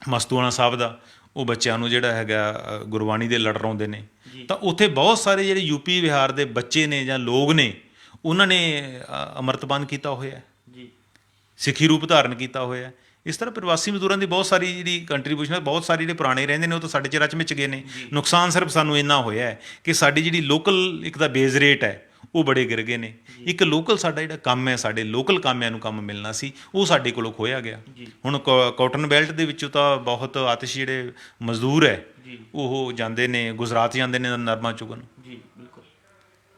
ਮਸਤੂਆਣਾ ਸਾਹਿਬ ਦਾ। ਉਹ ਬੱਚਿਆਂ ਨੂੰ ਜਿਹੜਾ ਹੈਗਾ ਗੁਰਬਾਣੀ ਦੇ ਲੜ ਰਹਾਉਂਦੇ ਨੇ, ਤਾਂ ਉੱਥੇ ਬਹੁਤ ਸਾਰੇ ਜਿਹੜੇ ਯੂਪੀ ਬਿਹਾਰ ਦੇ ਬੱਚੇ ਨੇ ਜਾਂ ਲੋਕ ਨੇ, ਉਹਨਾਂ ਨੇ ਅੰਮ੍ਰਿਤਪਾਨ ਕੀਤਾ ਹੋਇਆ, ਸਿੱਖੀ ਰੂਪ ਧਾਰਨ ਕੀਤਾ ਹੋਇਆ। ਇਸ ਤਰ੍ਹਾਂ ਪ੍ਰਵਾਸੀ ਮਜ਼ਦੂਰਾਂ ਦੀ ਬਹੁਤ ਸਾਰੀ ਜਿਹੜੀ ਕੰਟਰੀਬਿਊਸ਼ਨ ਹੈ, ਬਹੁਤ ਸਾਰੇ ਜਿਹੜੇ ਪੁਰਾਣੇ ਰਹਿੰਦੇ ਨੇ ਉਹ ਤਾਂ ਸਾਡੇ 'ਚ ਰਚ ਮਿਚ ਗਏ ਨੇ। ਨੁਕਸਾਨ ਸਿਰਫ ਸਾਨੂੰ ਇੰਨਾ ਹੋਇਆ ਹੈ ਕਿ ਸਾਡੀ ਜਿਹੜੀ ਲੋਕਲ ਇੱਕ ਤਾਂ ਬੇਸ ਰੇਟ ਹੈ ਉਹ ਬੜੇ ਗਿਰ ਗਏ ਨੇ। ਇੱਕ ਲੋਕਲ ਸਾਡਾ ਜਿਹੜਾ ਕੰਮ ਹੈ, ਸਾਡੇ ਲੋਕਲ ਕਾਮਿਆਂ ਨੂੰ ਕੰਮ ਮਿਲਣਾ ਸੀ, ਉਹ ਸਾਡੇ ਕੋਲੋਂ ਖੋਇਆ ਗਿਆ। ਹੁਣ ਕਾਟਨ ਬੈਲਟ ਦੇ ਵਿੱਚੋਂ ਤਾਂ ਬਹੁਤ ਆਤਿਸ਼ ਜਿਹੜੇ ਮਜ਼ਦੂਰ ਹੈ ਉਹ ਜਾਂਦੇ ਨੇ, ਗੁਜਰਾਤ ਜਾਂਦੇ ਨੇ ਨਰਮਾ ਚੁਗਣ।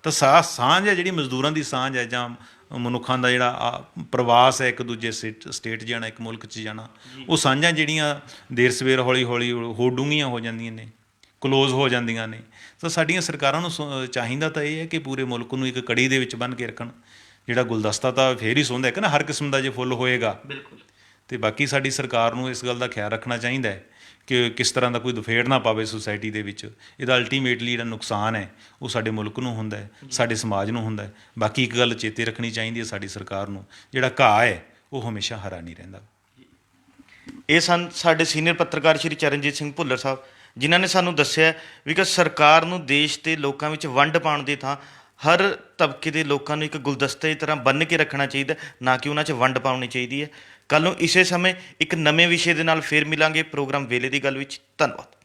ਤਾਂ ਸਾਂਝ ਹੈ ਜਿਹੜੀ ਮਜ਼ਦੂਰਾਂ ਦੀ ਸਾਂਝ ਹੈ, ਜਾਂ ਮਨੁੱਖਾਂ ਦਾ ਜਿਹੜਾ ਪ੍ਰਵਾਸ ਹੈ ਇੱਕ ਦੂਜੇ ਸਟੇਟ ਜਾਣਾ, ਇੱਕ ਮੁਲਕ 'ਚ ਜਾਣਾ, ਉਹ ਸਾਂਝਾਂ ਜਿਹੜੀਆਂ ਦੇਰ ਸਵੇਰ ਹੌਲੀ ਹੌਲੀ ਹੋਰ ਡੂੰਘੀਆਂ ਹੋ ਜਾਂਦੀਆਂ ਨੇ, ਕਲੋਜ਼ ਹੋ ਜਾਂਦੀਆਂ ਨੇ। ਤਾਂ ਸਾਡੀਆਂ ਸਰਕਾਰਾਂ ਨੂੰ ਚਾਹੀਦਾ ਤਾਂ ਇਹ ਹੈ ਕਿ ਪੂਰੇ ਮੁਲਕ ਨੂੰ ਇੱਕ ਕੜੀ ਦੇ ਵਿੱਚ ਬੰਨ੍ਹ ਕੇ ਰੱਖਣ। ਜਿਹੜਾ ਗੁਲਦਸਤਾ ਤਾਂ ਫੇਰ ਹੀ ਸੋਹੰਦਾ ਹੈ ਕਿ ਨਾ, ਹਰ ਕਿਸਮ ਦਾ ਜੇ ਫੁੱਲ ਹੋਏਗਾ। ਅਤੇ ਬਾਕੀ ਸਾਡੀ ਸਰਕਾਰ ਨੂੰ ਇਸ ਗੱਲ ਦਾ ਖਿਆਲ ਰੱਖਣਾ ਚਾਹੀਦਾ ਹੈ ਕਿ ਕਿਸ ਤਰ੍ਹਾਂ ਦਾ ਕੋਈ ਦੁਫੇੜ ਨਾ ਪਾਵੇ ਸੁਸਾਇਟੀ ਦੇ ਵਿੱਚ। ਇਹਦਾ ਅਲਟੀਮੇਟਲੀ ਜਿਹੜਾ ਨੁਕਸਾਨ ਹੈ ਉਹ ਸਾਡੇ ਮੁਲਕ ਨੂੰ ਹੁੰਦਾ ਹੈ, ਸਾਡੇ ਸਮਾਜ ਨੂੰ ਹੁੰਦਾ ਹੈ। ਬਾਕੀ ਇੱਕ ਗੱਲ ਚੇਤੇ ਰੱਖਣੀ ਚਾਹੀਦੀ ਹੈ ਸਾਡੀ ਸਰਕਾਰ ਨੂੰ, ਜਿਹੜਾ ਘਾਹ ਹੈ ਉਹ ਹਮੇਸ਼ਾ ਹਰਾ ਨਹੀਂ ਰਹਿੰਦਾ। ਇਹ ਸਨ ਸਾਡੇ ਸੀਨੀਅਰ ਪੱਤਰਕਾਰ ਸ਼੍ਰੀ ਚਰਨਜੀਤ ਸਿੰਘ ਭੁੱਲਰ ਸਾਹਿਬ, ਜਿਨ੍ਹਾਂ ਨੇ ਸਾਨੂੰ ਦੱਸਿਆ ਵੀ ਕਿ ਸਰਕਾਰ ਨੂੰ ਦੇਸ਼ ਦੇ ਲੋਕਾਂ ਵਿੱਚ ਵੰਡ ਪਾਉਣ ਦੀ ਥਾਂ ਹਰ ਤਬਕੇ ਦੇ ਲੋਕਾਂ ਨੂੰ ਇੱਕ ਗੁਲਦਸਤੇ ਦੀ ਤਰ੍ਹਾਂ ਬੰਨ੍ਹ ਕੇ ਰੱਖਣਾ ਚਾਹੀਦਾ, ਨਾ ਕਿ ਉਹਨਾਂ 'ਚ ਵੰਡ ਪਾਉਣੀ ਚਾਹੀਦੀ ਹੈ। ਕੱਲ੍ਹ ਨੂੰ ਇਸੇ ਸਮੇਂ ਇੱਕ ਨਵੇਂ ਵਿਸ਼ੇ ਦੇ ਨਾਲ ਫੇਰ ਮਿਲਾਂਗੇ ਪ੍ਰੋਗਰਾਮ ਵੇਲੇ ਦੀ ਗੱਲ ਵਿੱਚ। ਧੰਨਵਾਦ।